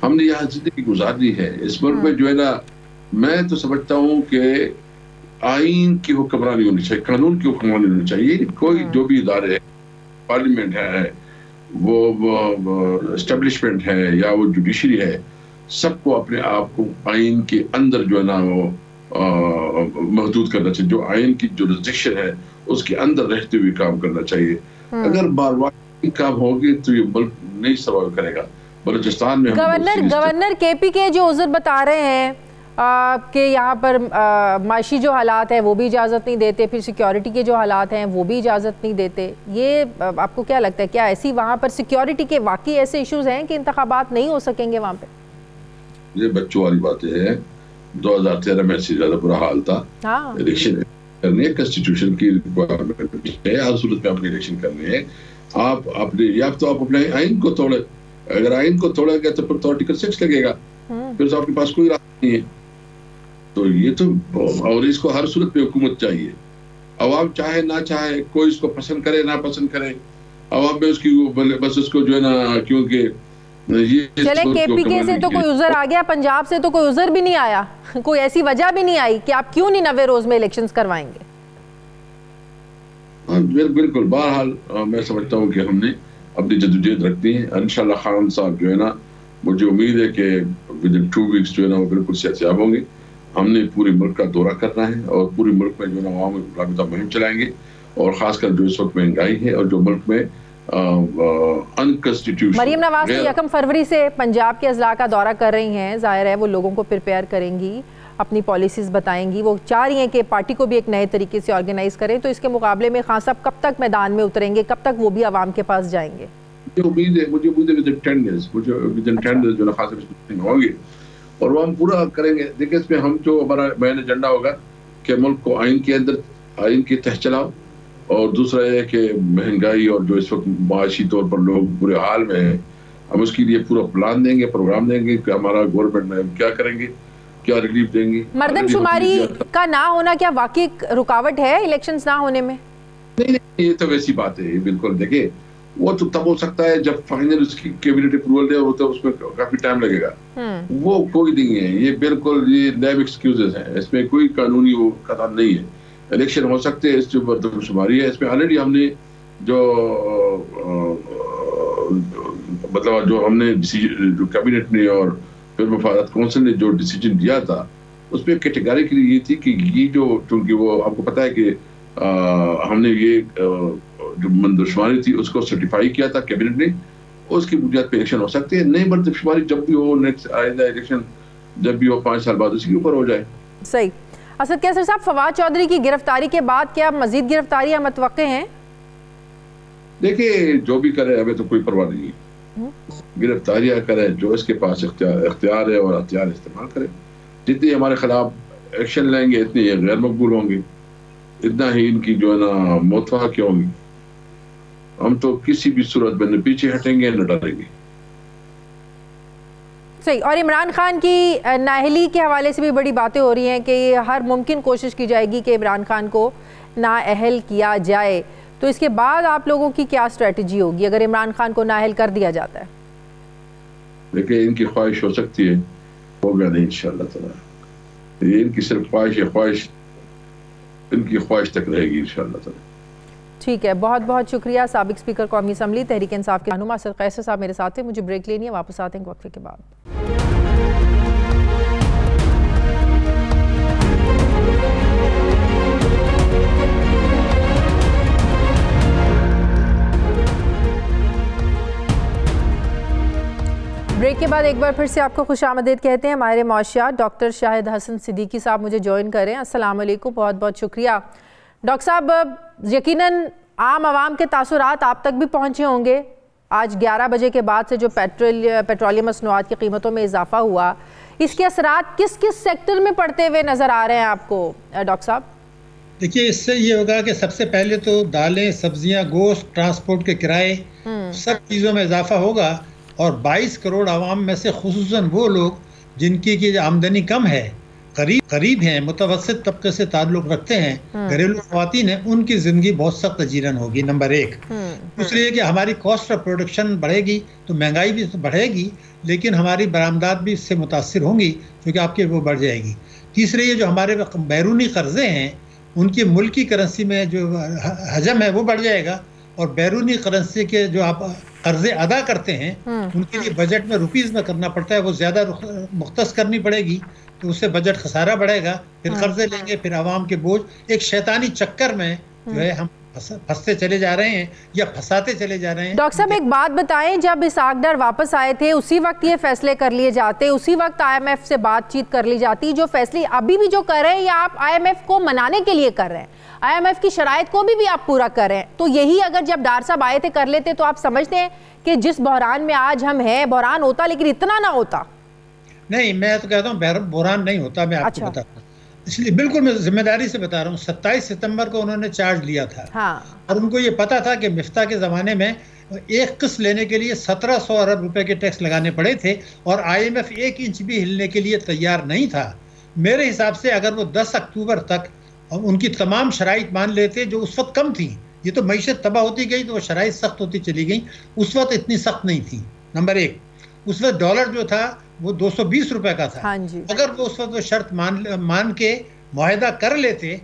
हमने यहाँ जिंदगी गुजारनी है। इस मुल्क में जो है ना, मैं तो समझता हूँ कि आइन की हुक्मरानी होनी चाहिए, कानून की हुक्मरानी होनी चाहिए। कोई जो भी इदारे है, पार्लियामेंट है, वो एस्टेब्लिशमेंट है या वो जुडिशरी है, सबको अपने आप को आइन के अंदर जो है ना वो महदूद करना चाहिए। जो आइन की जुरिस्डिक्शन है उसके अंदर रहते हुए काम करना चाहिए। अगर बार बार काम होगी तो ये मुल्क नहीं सर्वाइव करेगा। बलूचिस्तान में गवर्नर केपी के जो उज़र बता रहे हैं कि यहाँ पर माशी जो हालात हैं वो भी इजाज़त नहीं देते, फिर सिक्योरिटी के जो हालात हैं वो भी इजाज़त नहीं देते। ये आपको क्या लगता है, क्या ऐसी वहाँ पर सिक्योरिटी के वाकई ऐसे इश्यूज हैं कि इंतखाबात नहीं हो सकेंगे वहाँ पे? ये बच्चों वाली बातें हैं। 2013 में इससे ज़्यादा बुरा हाल था। हाँ। करनी है, कॉन्स्टिट्यूशन की रिक्वायरमेंट है, हर सूरत में अपने इलेक्शन करने हैं। आप अपने या तो आप अपने आइन को तोड़े, अगर आइन को तोड़ेंगे तो फिर तो आर्टिकल 6 लगेगा, फिर तो आपके पास कोई रास्ता नहीं है। तो ये तो, और इसको हर सूरत पे हुकूमत चाहिए। अवाम चाहे ना चाहे, कोई इसको पसंद करे ना पसंद करे, अवाम में उसकी बस उसको जो है ना, क्योंकि ये चले केपीके से तो कोई उज़र आ गया, पंजाब से तो कोई उज़र भी नहीं आया, कोई ऐसी वजह भी नहीं आई कि आप क्यों नहीं 90 रोज में इलेक्शंस करवाएंगे? बिल्कुल, बहरहाल मैं समझता हूँ कि हमने अपनी जद्दोजहद रखती है। इंशाल्लाह खान साहब जो है ना, मुझे उम्मीद है कि विद इन 2 वीक्स जो है ना वो बिल्कुल सेहतयाब होंगे। हमने पूरे मुल्क का दौरा करना है और पूरे मुल्क में जो है ना अवाम राबिता मुहिम चलाएंगे, और खासकर जो इस वक्त महंगाई है और जो मुल्क में अनकॉन्स्टिट्यूशनल। मरीम नवाज तो 1 फरवरी से पंजाब के अजला का दौरा कर रही हैं, जाहिर है वो लोगों को प्रिपेयर करेंगी, अपनी पॉलिसीज बताएंगी। वो चाह रही हैं कि पार्टी को भी एक नए तरीके से ऑर्गेनाइज करें। तो इसके मुकाबले में खान साहब कब तक मैदान में उतरेंगे, कब तक वो भी आवाम के पास जाएंगे? मुझे उम्मीद है विद इन 10 डेज, मुझे विद इन 10 डेज जो ना खास होंगे और वो हम पूरा करेंगे। देखिए, इसमें हम जो हमारा मेन एजेंडा होगा कि मुल्क को आइन के अंदर, आइन के तहत चलाओ, और दूसरा है कि महंगाई और जो इस वक्त माशी तौर पर लोग बुरे हाल में हैं, हम उसके लिए पूरा प्लान देंगे, प्रोग्राम देंगे कि हमारा गवर्नमेंट में क्या करेंगे, क्या रिलीफ देंगे। मर्दमशुमारी का ना होना क्या वाकई रुकावट है इलेक्शंस ना होने में? नहीं, ये तो वैसी बात है, बिल्कुल। देखिए, वो तो तब हो सकता है जब फाइनल उसकी कैबिनेट अप्रूवल दे, और तो उसमें काफी टाइम लगेगा। वो कोई नहीं है, ये बिल्कुल ये लैब एक्सक्यूजेस हैं, इसमें कोई कानूनी वो कदम नहीं है। इलेक्शन हो सकते हैं, इसके ऊपर मर्दमशुमारी है। इसमें ऑलरेडी हमने जो मतलब जो हमने जो कैबिनेट ने और फिर मुफादत काउंसिल ने जो डिसीजन दिया था, उसमें कैटेगरिकली ये थी कि ये जो, चूंकि वो आपको पता है कि हमने ये जो मर्दमशुमारी थी उसको सर्टिफाई किया था कैबिनेट ने, उसकी बुनियाद पे इलेक्शन हो सकते हैं। नई मर्दमशुमारी जब भी हो, नेक्स्ट आइंदा इलेक्शन जब भी हो 5 साल बाद, उसके ऊपर हो जाए। सही। असद कैसर साहब, फवाद चौधरी की गिरफ्तारी के बाद क्या मजीद गिरफ्तारियां मुतवक्के हैं? देखिए, जो भी करे हमें तो कोई परवाह नहीं है, गिरफ्तारियां करे, जो इसके पास इख्तियार है और हथियार इस्तेमाल करे। जितनी हमारे खिलाफ एक्शन लेंगे इतनी गैर मकबूल होंगे, इतना ही इनकी जो है ना मोतवा क्यों होंगी। हम तो किसी भी सूरत में न पीछे हटेंगे न डरेंगे। सही। और इमरान खान की नाअहली के हवाले से भी बड़ी बातें हो रही हैं कि हर मुमकिन कोशिश की जाएगी कि इमरान खान को नाअहल किया जाए। तो इसके बाद आप लोगों की क्या स्ट्रेटजी होगी अगर इमरान खान को नाअहल कर दिया जाता है? देखिए, इनकी ख्वाहिश हो सकती है, होगा नहीं इंशाअल्लाह ताला। ये इनकी सिर्फ ख्वाहिश इनकी ख्वाहिश तक रहेगी इंशाअल्लाह ताला। ठीक है, बहुत बहुत शुक्रिया। साबिक स्पीकर कौमी असम्बली तहरीक इंसाफ के रहनुमा असद कैसर साहब मेरे साथ थे। मुझे ब्रेक लेनी है, वापस आते हैं वक्फे के बाद। ब्रेक के बाद एक बार फिर से आपको खुशामदीद कहते हैं। माहिर मौशियात डॉक्टर शाहिद हसन सिद्दीकी साहब मुझे ज्वाइन करें। अस्सलाम वालेकुम, बहुत बहुत शुक्रिया। डॉक्टर साहब, यकीनन आम आवाम के तासुरात आप तक भी पहुँचे होंगे। आज 11 बजे के बाद से जो पेट्रोलियम मसनूआत की कीमतों में इजाफा हुआ, इसके असरात किस किस सेक्टर में पड़ते हुए नज़र आ रहे हैं आपको डॉक्टर साहब? देखिए, इससे ये होगा कि सबसे पहले तो दालें, सब्जियां, गोश्त, ट्रांसपोर्ट के किराए, सब चीज़ों में इजाफा होगा। और 22 करोड़ आवाम में से खुसूसन वो लोग जिनकी की आमदनी कम है, गरीब हैं, मुतवस्सित तबके से ताल्लुक़ रखते हैं, घरेलू ख़वातीन हैं, उनकी ज़िंदगी बहुत सख्त जीरन होगी। नंबर 1। दूसरी है कि हमारी कॉस्ट ऑफ प्रोडक्शन बढ़ेगी तो महंगाई भी तो बढ़ेगी, लेकिन हमारी बरामदात भी इससे मुतासिर होंगी क्योंकि आपकी वो बढ़ जाएगी। तीसरी ये जो हमारे बैरूनी कर्जे हैं उनकी मुल्की करेंसी में जो हजम है वो बढ़ जाएगा, और बैरूनी करेंसी के जो आप कर्जे अदा करते हैं उनके लिए बजट में रुपीज़ में करना पड़ता है, वो ज़्यादा मुख्तस करनी पड़ेगी, तो उससे बजट खसारा बढ़ेगा। फिर कर्जे लेंगे, फिर आवाम के बोझ, एक शैतानी चक्कर में जो है हम फंसते चले जा रहे हैं या फंसाते चले जा रहे हैं। डॉक्टर साहब, एक बात बताएं, जब इसहाक डार वापस आए थे उसी वक्त ये फैसले कर लिए जाते, उसी वक्त IMF से बातचीत कर ली जाती। जो फैसले अभी भी जो कर रहे हैं या आप IMF को मनाने के लिए कर रहे हैं, IMF की शराइत को भी आप पूरा कर रहे हैं, तो यही अगर जब डार साहब आए थे कर लेते तो आप समझते हैं कि जिस बहरान में आज हम हैं बहरान होता, लेकिन इतना ना होता? नहीं, मैं तो कहता हूँ बहरान नहीं होता। मैं आपको बताता हूँ, इसलिए बिल्कुल मैं जिम्मेदारी से बता रहा हूँ, 27 सितंबर को उन्होंने चार्ज लिया था। हाँ। और उनको ये पता था कि मिफ्ता के ज़माने में एक किस्त लेने के लिए 1700 अरब रुपए के टैक्स लगाने पड़े थे और IMF 1 इंच भी हिलने के लिए तैयार नहीं था। मेरे हिसाब से अगर वो 10 अक्टूबर तक उनकी तमाम शराइत मान लेते जो उस वक्त कम थी, ये तो मईशत तबाह होती गई तो वो शराइत सख्त होती चली गई, उस वक्त इतनी सख्त नहीं थी। नंबर 1, उस वक्त डॉलर जो था वो 220 रुपए का था। हाँ जी। अगर वो उस वक्त वो शर्त मान के मुआहदा कर लेते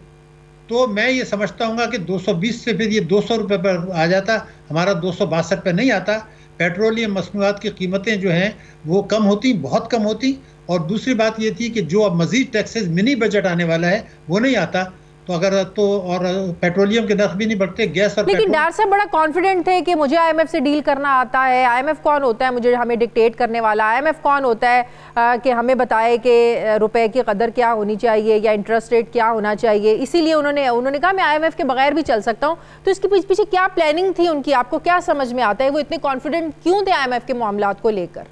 तो मैं ये समझता हूँ कि 220 से फिर ये 200 रुपए पर आ जाता, हमारा 262 पे नहीं आता। पेट्रोलियम मसनूआत की कीमतें जो हैं वो कम होती, बहुत कम होती। और दूसरी बात ये थी कि जो अब मजीद टैक्सेस मिनी बजट आने वाला है वो नहीं आता, तो अगर तो और पेट्रोलियम के नर्ख भी नहीं बढ़ते, गैस और लेकिन डार साहब बड़ा कॉन्फिडेंट थे कि मुझे IMF से डील करना आता है। IMF कौन होता है मुझे हमें डिक्टेट करने वाला? IMF कौन होता है कि हमें बताए कि रुपए की कदर क्या होनी चाहिए या इंटरेस्ट रेट क्या होना चाहिए? इसीलिए उन्होंने कहा मैं IMF के बगैर भी चल सकता हूँ। तो इसके पीछे क्या प्लानिंग थी उनकी, आपको क्या समझ में आता है? वो इतने कॉन्फिडेंट क्यों थे IMF के मामलात को लेकर?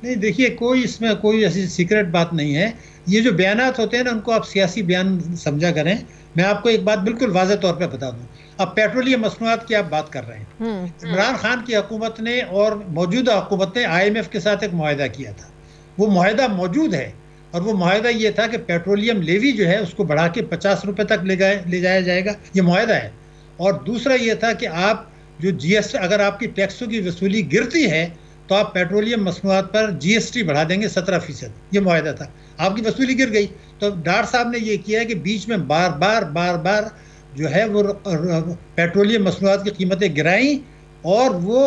नहीं देखिए, इसमें कोई ऐसी सीक्रेट बात नहीं है। ये जो बयानात होते हैं ना, उनको आप सियासी बयान समझा करें। मैं आपको एक बात बिल्कुल वाज़ेह तौर पे बता दूं, अब पेट्रोलियम मसनूआत की आप बात कर रहे हैं। इमरान खान की हुकूमत ने और मौजूदा हुकूमत ने IMF के साथ एक मुआहदा किया था, वो मुआहदा मौजूद है। और वो मुआहदा ये था कि पेट्रोलियम लेवी जो है उसको बढ़ा के 50 रुपये तक ले जाया जाएगा, ये मुआहदा है। और दूसरा ये था कि आप जो GST, अगर आपकी टैक्सों की वसूली गिरती है तो आप पेट्रोलियम मसनूआत पर GST बढ़ा देंगे 17%, ये मुआहदा था। आपकी वसूली गिर गई तो डार साहब ने ये किया है कि बीच में बार बार जो है वो पेट्रोलियम मसनूआत की कीमतें गिराई और वो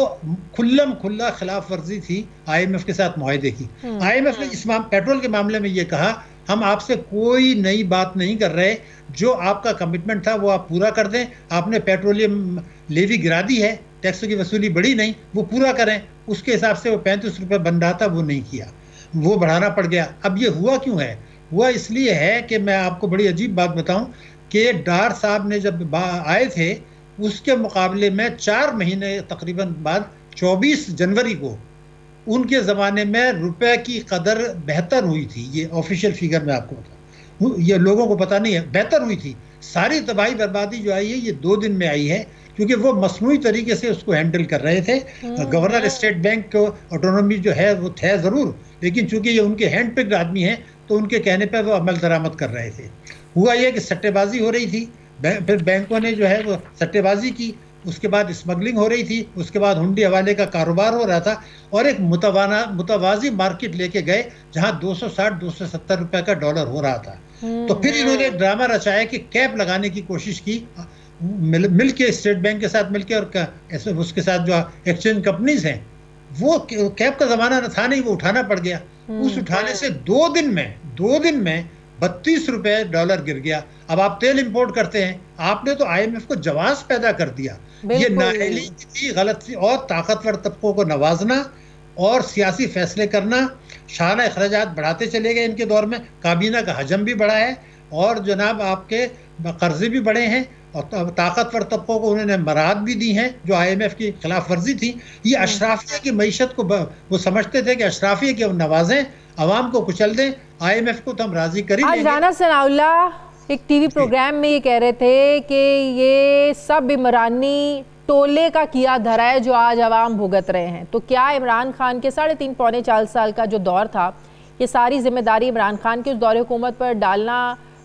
खुल्ला खिलाफ वर्जी थी IMF के साथ मुआहदे की। IMF ने इस पेट्रोल के मामले में ये कहा, हम आपसे कोई नई बात नहीं कर रहे, जो आपका कमिटमेंट था वो आप पूरा कर दें। आपने पेट्रोलियम लेवी गिरा दी है, टैक्सों की वसूली बढ़ी नहीं, वो पूरा करें। उसके हिसाब से वो 35 रुपये बन रहा था, वो नहीं किया, वो बढ़ाना पड़ गया। अब ये हुआ क्यों है? हुआ इसलिए है कि मैं आपको बड़ी अजीब बात बताऊं कि डार साहब ने जब आए थे उसके मुकाबले में 4 महीने तकरीबन बाद 24 जनवरी को उनके ज़माने में रुपए की कदर बेहतर हुई थी। ये ऑफिशियल फिगर मैं आपको बताऊँ, ये लोगों को पता नहीं है, बेहतर हुई थी। सारी तबाही बर्बादी जो आई है ये 2 दिन में आई है, क्योंकि वो मसनूई तरीके से उसको हैंडल कर रहे थे। गवर्नर स्टेट बैंक को ऑटोनॉमी जो है वो है ज़रूर, लेकिन चूंकि ये उनके हैंड पिक्ड आदमी हैं तो उनके कहने पर वो अमल दरामद कर रहे थे। हुआ ये कि सट्टेबाजी हो रही थी, फिर बैंकों ने जो है वो सट्टेबाजी की, उसके बाद स्मगलिंग हो रही थी, उसके बाद हुंडी हवाले का कारोबार हो रहा था और एक मुतवाजी मार्केट लेके गए जहां 260-270 रुपए का डॉलर हो रहा था। तो फिर इन्होंने एक ड्रामा रचाया कि कैप लगाने की कोशिश की, मिल के स्टेट बैंक के साथ मिलके और उसके साथ जो एक्सचेंज कंपनीज हैं, वो कैप का जमाना था नहीं, वो उठाना पड़ गया। उस उठाने से 2 दिन में 32 रुपए डॉलर गिर गया। अब आप तेल इंपोर्ट करते हैं, आपने तो IMF को जवाब पैदा कर दिया। ये नाअहली थी, गलत थी। और ताकतवर तबकों को नवाजना और सियासी फैसले करना, शाना अखराजात बढ़ाते चले गए इनके दौर में। काबीना का हजम भी बढ़ा है और जनाब आपके कर्जे भी बढ़े हैं और ताकतवर तबकों को उन्होंने मराहत भी दी हैं जो IMF की खिलाफ वर्जी थी। ये अशराफिया की मईशत को वो समझते थे कि अशराफिया की हम नवाजें, आवाम को कुचल दें, IMF को तो हम राजी कर ही लेंगे। आज राना सनाउल्लाह एक TV प्रोग्राम में ये कह रहे थे कि ये सब इमरानी टोले का किया धरा है जो आज आवाम भुगत रहे हैं। तो क्या इमरान खान के 3.5 पौने 4 साल का जो दौर था, ये सारी जिम्मेदारी इमरान खान के उस दौरे हुकूमत पर डालना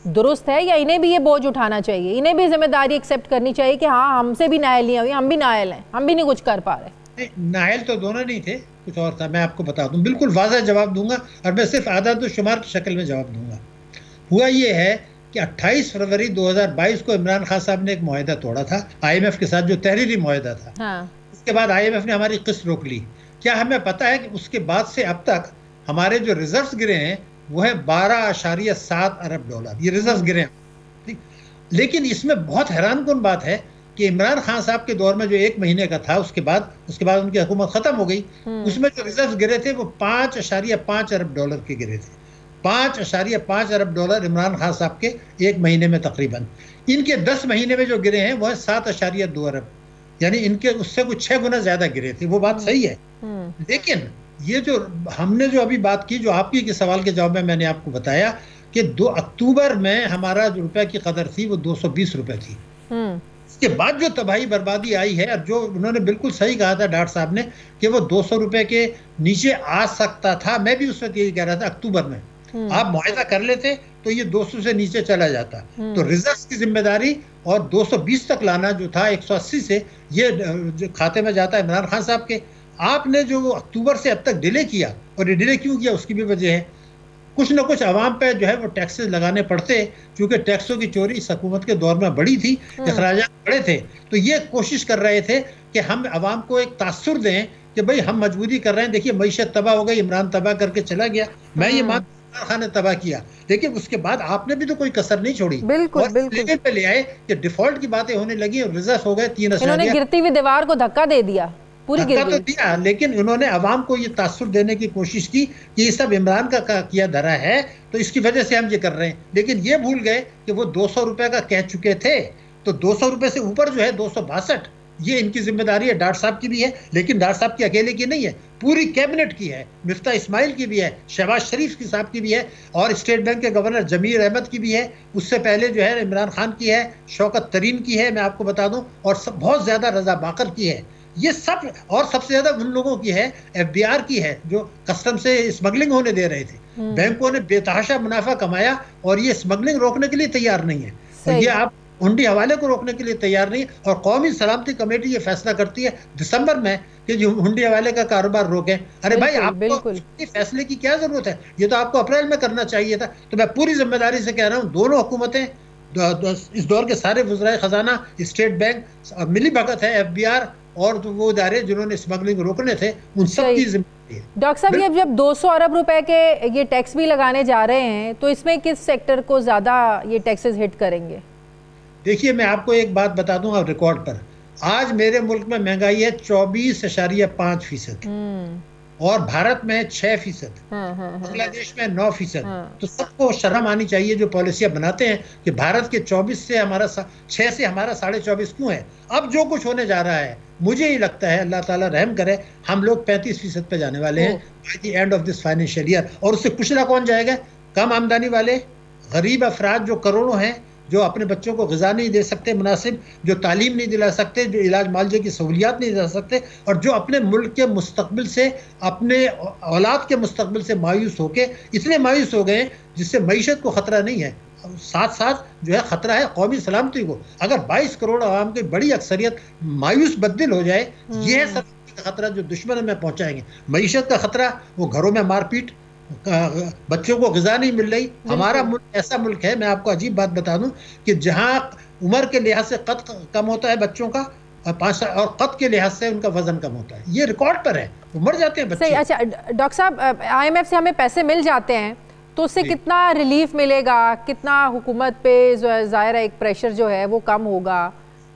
दुरुस्त है, या इन्हें भी ये बोझ उठाना चाहिए, इन्हें भी जिम्मेदारी एक्सेप्ट करनी चाहिए कि हाँ हमसे भी नाअहल नहीं हुई, हम भी नाअहल हैं, हम भी नहीं कुछ कर पा रहे? नाअहल तो दोनों नहीं थे, कुछ और था। मैं आपको बता दूं, बिल्कुल वाज़ेह जवाब दूंगा और मैं सिर्फ आदाद और शुमार की शक्ल में जवाब दूंगा। हुआ ये है कि 28 फरवरी 2022 को इमरान खान साहब ने एक मुआहदा तोड़ा था IMF के साथ, जो तहरीरी मुआहदा था। उसके बाद IMF ने हमारी किस्त रोक ली। क्या हमें पता है कि उसके बाद से अब तक हमारे जो रिजर्व्स गिरे हैं वो है 12.7 अरब डॉलर, ये रिजर्व्स गिरे हैं। लेकिन इसमें बहुत हैरानकुन बात है कि इमरान खान साहब के दौर में जो 1 महीने का था, उसके बाद उनकी हुकूमत खत्म हो गई, उसमें जो रिजर्व्स गिरे थे वो 5.5 अरब डॉलर के गिरे थे। 5.5 अरब डॉलर इमरान खान साहब के 1 महीने में तकरीबन। इनके 10 महीने में जो गिरे हैं वो है 7.2 अरब, यानी इनके उससे कुछ 6 गुना ज्यादा गिरे थे। वो बात सही है, लेकिन ये जो हमने जो अभी बात की, जो आपकी के सवाल के जवाब में मैंने आपको बताया, कि 2 अक्टूबर में हमारा जो रुपए की कदर थी वो 220 रुपए थी। इसके बाद जो तबाही बर्बादी आई है, और जो उन्होंने बिल्कुल सही कहा था डॉक्टर साहब ने कि वो 200 रुपए के नीचे आ सकता था, मैं भी उस वक्त यही कह रहा था अक्टूबर में आप मुआहदा कर लेते तो ये 200 से नीचे चला जाता। तो रिजर्व की जिम्मेदारी और 220 तक लाना जो था 180 से, ये जो खाते में जाता है इमरान खान साहब के। आपने जो अक्टूबर से अब तक डिले किया, और ये डिले क्यों किया उसकी भी वजह है, कुछ ना कुछ आवाम पे जो है वो टैक्सेस लगाने पड़ते, क्योंकि टैक्सों की चोरी इस हुकूमत के दौर में बड़ी थी, अखराजात बड़े थे। तो ये कोशिश कर रहे थे कि हम आवाम को एक तासुर दें कि भाई हम मजबूरी कर रहे हैं, देखिए मईशत तबाह हो गई, इमरान तबाह करके चला गया, मैं ये मानता हूं खान ने तबाह किया, लेकिन उसके बाद आपने भी तो कोई कसर नहीं छोड़ी। बिल्कुल बिल्कुल पे ले आए कि डिफॉल्ट की बातें होने लगी और रिजर्व हो गए 3 इन्होंने गिरती हुई दीवार को धक्का दे दिया, पूरी गिर गई। तो दिया, लेकिन उन्होंने आवाम को ये तासुर देने की कोशिश की कि ये सब इमरान का किया धरा है, तो इसकी वजह से हम ये कर रहे हैं। लेकिन ये भूल गए कि वो 200 रुपए का कह चुके थे, तो 200 रुपए से ऊपर जो है 262, ये इनकी जिम्मेदारी है, डॉक्टर साहब की भी है, लेकिन डॉक्टर साहब की अकेले की नहीं है, पूरी कैबिनेट की है, मिफ्ता इस्माइल की भी है, शहबाज शरीफ की साहब की भी है, और स्टेट बैंक के गवर्नर जमीर अहमद की भी है, उससे पहले जो है इमरान खान की है, शौकत तरीन की है, मैं आपको बता दूं, और बहुत ज़्यादा रजा बाकर की है। ये सब, और सबसे ज़्यादा उन लोगों की है, FBR की है, जो कस्टम से स्मगलिंग होने दे रहे थे। बैंकों ने बेतहाशा मुनाफा कमाया और ये स्मगलिंग रोकने के लिए तैयार नहीं है, और ये आप हुंडी हवाले को रोकने के लिए तैयार नहीं। और कौमी सलामती कमेटी ये फैसला करती है दिसंबर में कि जो हुंडी हवाले का कारोबार रोकें। अरे भाई, आपको फैसले की क्या जरूरत है, ये तो आपको अप्रैल में करना चाहिए था। तो मैं पूरी जिम्मेदारी से कह रहा हूँ, दोनों हुकूमतें, इस दौर के सारे वज़राए खजाना, स्टेट बैंक, मिली भगत है, FBR और वो इदारे जिन्होंने स्मगलिंग रोकने थे, उन सब की जिम्मेदारी है। डॉक्टर साहब, ये जब 200 अरब रुपए के ये टैक्स भी लगाने जा रहे हैं, तो इसमें किस सेक्टर को ज्यादा ये टैक्सेस हिट करेंगे? देखिए, मैं आपको एक बात बता दूं, अब रिकॉर्ड पर, आज मेरे मुल्क में महंगाई है 24.5%, और भारत में 6%, बांग्लादेश में 9%। तो सबको शर्म आनी चाहिए जो पॉलिसियां बनाते हैं कि भारत के 24 से हमारा 6 से हमारा 24.5 क्यों है। अब जो कुछ होने जा रहा है, मुझे ही लगता है, अल्लाह ताला रहम करे, हम लोग 35% पे जाने वाले हैं by the end of this financial year. और उससे कुचला कौन जाएगा? कम आमदनी वाले, गरीब अफराद जो करोड़ों हैं, जो अपने बच्चों को ग़िज़ा नहीं दे सकते मुनासिब, जो तालीम नहीं दिला सकते, जो इलाज मालजे की सहूलियात नहीं दिला सकते, और जो अपने मुल्क के मुस्तकबिल से, अपने औलाद के मुस्तकबिल से मायूस होके इतने मायूस हो गए जिससे मईशत को ख़तरा नहीं है, साथ साथ जो है ख़तरा है कौमी सलामती को। अगर 22 करोड़ आवाम की बड़ी अक्सरियत मायूस बददिल हो जाए, ये है सलामती का ख़तरा जो दुश्मन में पहुँचाएंगे। मईशत का ख़तरा, वो घरों में मारपीट, बच्चों को ग़िज़ा नहीं मिल रही। हमारा मुल्क ऐसा मुल्क है, मैं आपको अजीब बात बता दूं, कि जहां उम्र के लिहाज से कद कम होता है बच्चों का 5 साल, और कद के लिहाज से उनका वजन कम होता है, ये रिकॉर्ड पर है, वो मर जाते हैं बच्चे। सही। अच्छा डॉक्टर साहब, IMF से हमें पैसे मिल जाते हैं, तो उससे कितना रिलीफ मिलेगा, कितना हुकूमत पे ज़ाहिर है एक प्रेशर जो है वो कम होगा,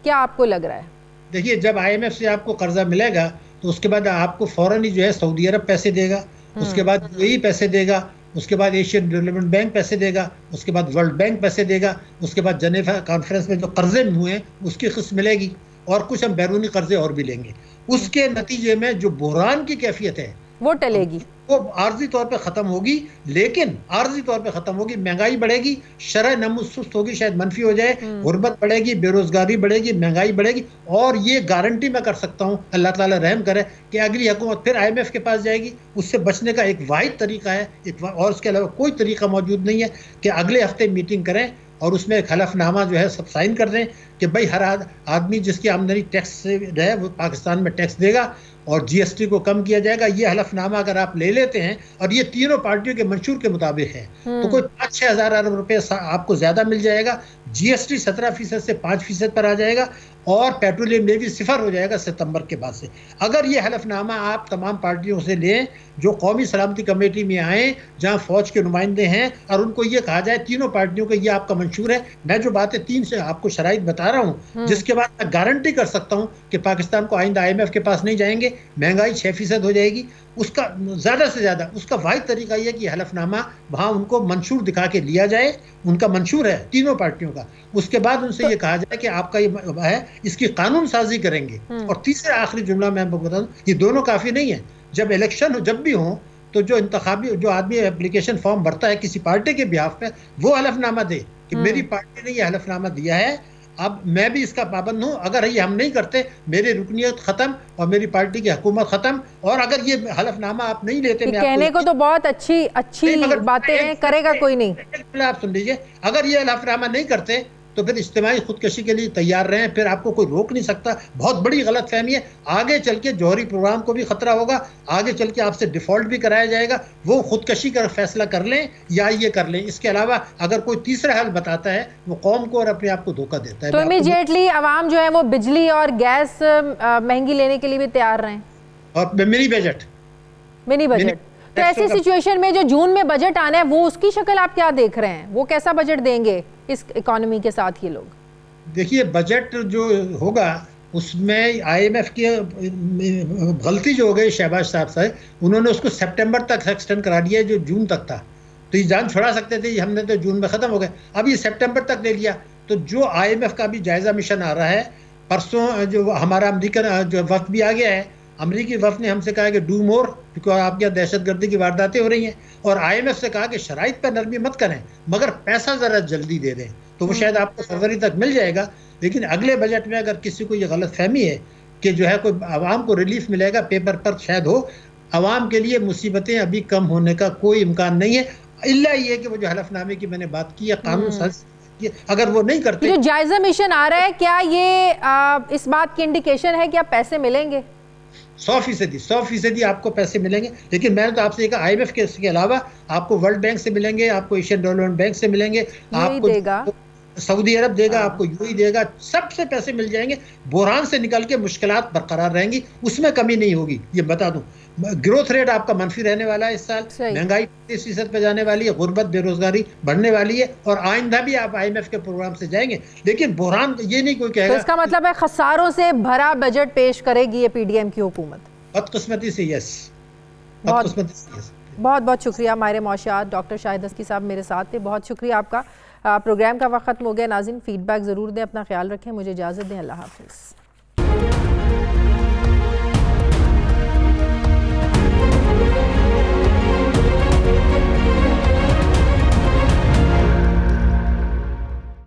क्या आपको लग रहा है? देखिए, जब IMF से आपको कर्जा मिलेगा तो उसके बाद आपको फ़ौरन ही जो है सऊदी अरब पैसे देगा, उसके बाद UAE पैसे देगा, उसके बाद एशियन डेवलपमेंट बैंक पैसे देगा, उसके बाद वर्ल्ड बैंक पैसे देगा, उसके बाद जेनेवा कॉन्फ्रेंस में जो कर्जे हुए हैं उसकी किस्त मिलेगी, और कुछ हम बैरूनी कर्जे और भी लेंगे। उसके नतीजे में जो बुहरान की कैफियत है वो टलेगी, वो आर्जी तौर पे ख़त्म होगी, लेकिन आर्जी तौर पे ख़त्म होगी। महंगाई बढ़ेगी, शरह नमू सुस्त होगी, शायद मनफी हो जाए, गुर्बत बढ़ेगी, बेरोज़गारी बढ़ेगी, महंगाई बढ़ेगी, और ये गारंटी मैं कर सकता हूँ, अल्लाह ताला रहम करे, कि अगली हुकूमत फिर IMF के पास जाएगी। उससे बचने का एक वाहिद तरीका है, और उसके अलावा कोई तरीका मौजूद नहीं है कि अगले हफ्ते मीटिंग करें और उसमें एक हलफनामा जो है सब साइन कर दें कि भाई हर आदमी जिसकी आमदनी टैक्स से है वो पाकिस्तान में टैक्स देगा, और GST को कम किया जाएगा। ये हलफनामा अगर आप ले लेते हैं, और ये तीनों पार्टियों के मंशूर के मुताबिक है, तो कोई 5-6 हज़ार अरब रुपये आपको ज़्यादा मिल जाएगा। GST 17% से 5% पर आ जाएगा, और पेट्रोलियम लेवी 0 हो जाएगा सितंबर के बाद से। अगर ये हलफनामा आप तमाम पार्टियों से लें जो कौमी सलामती कमेटी में आए, जहां फौज के नुमाइंदे हैं, और उनको ये कहा जाए तीनों पार्टियों को ये आपका मंशूर है, मैं जो बातें 3 से आपको शराइत बता रहा हूँ, जिसके बाद मैं गारंटी कर सकता हूँ कि पाकिस्तान को आइंदा IMF के पास नहीं जाएंगे, महंगाई 6% हो जाएगी। उसका ज़्यादा से ज़्यादा उसका वाहिद तरीका यह कि हलफनामा वहाँ उनको मंशूर दिखा के लिया जाए, उनका मंशूर है तीनों पार्टियों का, उसके बाद उनसे ये कहा जाए कि आपका ये है, इसकी कानून साजी करेंगे। और तीसरा आखिरी जुमला मैं आपको बता दूं, ये दोनों काफ़ी नहीं है। जब इलेक्शन हो, जब भी हो, तो जो आदमी एप्लीकेशन फॉर्म भरता है किसी पार्टी के बिहाफ पे, वो हलफनामा दे कि मेरी पार्टी ने ये हलफनामा दिया है, अब मैं भी इसका पाबंद हूँ। अगर ये हम नहीं करते, मेरी रुकनियत खत्म और मेरी पार्टी की हुकूमत खत्म। और अगर ये हलफनामा आप नहीं लेते, कहने को तो बहुत अच्छी बातें हैं, करेगा कोई नहीं। आप सुन लीजिए, अगर ये हलफनामा नहीं करते तो फिर इज्तिमाई खुदकशी के लिए तैयार रहें, फिर आपको कोई रोक नहीं सकता। बहुत बड़ी गलत फहमी है। आगे चल के जौहरी प्रोग्राम को भी खतरा होगा, आगे चल के आपसे डिफॉल्ट भी कराया जाएगा। वो खुदकशी का फैसला कर लें या ये कर लें। इसके अलावा अगर कोई तीसरा हल बताता है, वो कौम को और अपने आप को धोखा देता है। तो इमीडिएटली आवाम जो है वो बिजली और गैस महंगी लेने के लिए भी तैयार रहें। और मिनी बजट तो ऐसी सिचुएशन में जो जून में बजट आना है, वो उसकी शक्ल आप क्या देख रहे हैं? वो कैसा बजट देंगे इस इकोनॉमी के साथ ये लोग? देखिए, बजट जो होगा उसमें IMF की गलती जो हो गई शहबाज साहब से, उन्होंने उसको सितंबर तक एक्सटेंड करा दिया जो जून तक था। तो ये जान छुड़ा सकते थे, हमने तो जून में ख़त्म हो गए, अब ये सितंबर तक ले लिया। तो जो IMF का भी जायज़ा मिशन आ रहा है, परसों जो हमारा अमेरिकन जो वक्त भी आ गया है, अमरीकी वफ़द ने हमसे कहा कि डू मोर, बिकॉज आपके यहाँ दहशतगर्दी की वारदातें हो रही हैं। और IMF से कहा कि शराइत पर नरमी मत करें, मगर पैसा ज़रा जल्दी दे दें। तो वो शायद आपको फरवरी तक मिल जाएगा। लेकिन अगले बजट में अगर किसी को ये गलत फहमी है कि जो है कोई आवाम को रिलीफ मिलेगा, पेपर पर शायद हो। आवाम के लिए मुसीबतें अभी कम होने का कोई इम्कान नहीं है, इल्ला ये कि वो जो हलफनामे की मैंने बात की है, कानून अगर वो नहीं करते। जो जायजा मिशन आ रहा है, क्या ये इस बात की इंडिकेशन है कि आप पैसे मिलेंगे? 100% आपको पैसे मिलेंगे। लेकिन मैंने तो आपसे कहा IMF के अलावा आपको वर्ल्ड बैंक से मिलेंगे, आपको एशियन डेवलपमेंट बैंक से मिलेंगे, आपको देगा सऊदी अरब देगा, आपको UAE देगा, सबसे पैसे मिल जाएंगे। बुरहान से निकल के मुश्किलात बरकरार रहेंगी, उसमें कमी नहीं होगी, ये बता दूं। ग्रोथ रेट आपका मंफी रहने वाला है इस साल, महंगाई 30% पे जाने वाली है, गुर्बत बेरोजगारी बढ़ने वाली है, और आइंदा भी आप IMF के प्रोग्राम से जाएंगे। लेकिन बुरहान ये नहीं कोई कहेगा। तो इसका मतलब है खसारों से भरा बजट पेश करेगी ये PDM की हुकूमत? बदकिस्मती से यस। बहुत बहुत शुक्रिया माहिर मौशियात डॉक्टर शाहिद अस्की साहब मेरे साथ थे। बहुत शुक्रिया आपका। प्रोग्राम का वक्त खत्म हो गया। नाज़रीन, फीडबैक ज़रूर दें, अपना ख्याल रखें, मुझे इजाज़त दें, अल्लाह हाफ़िज़।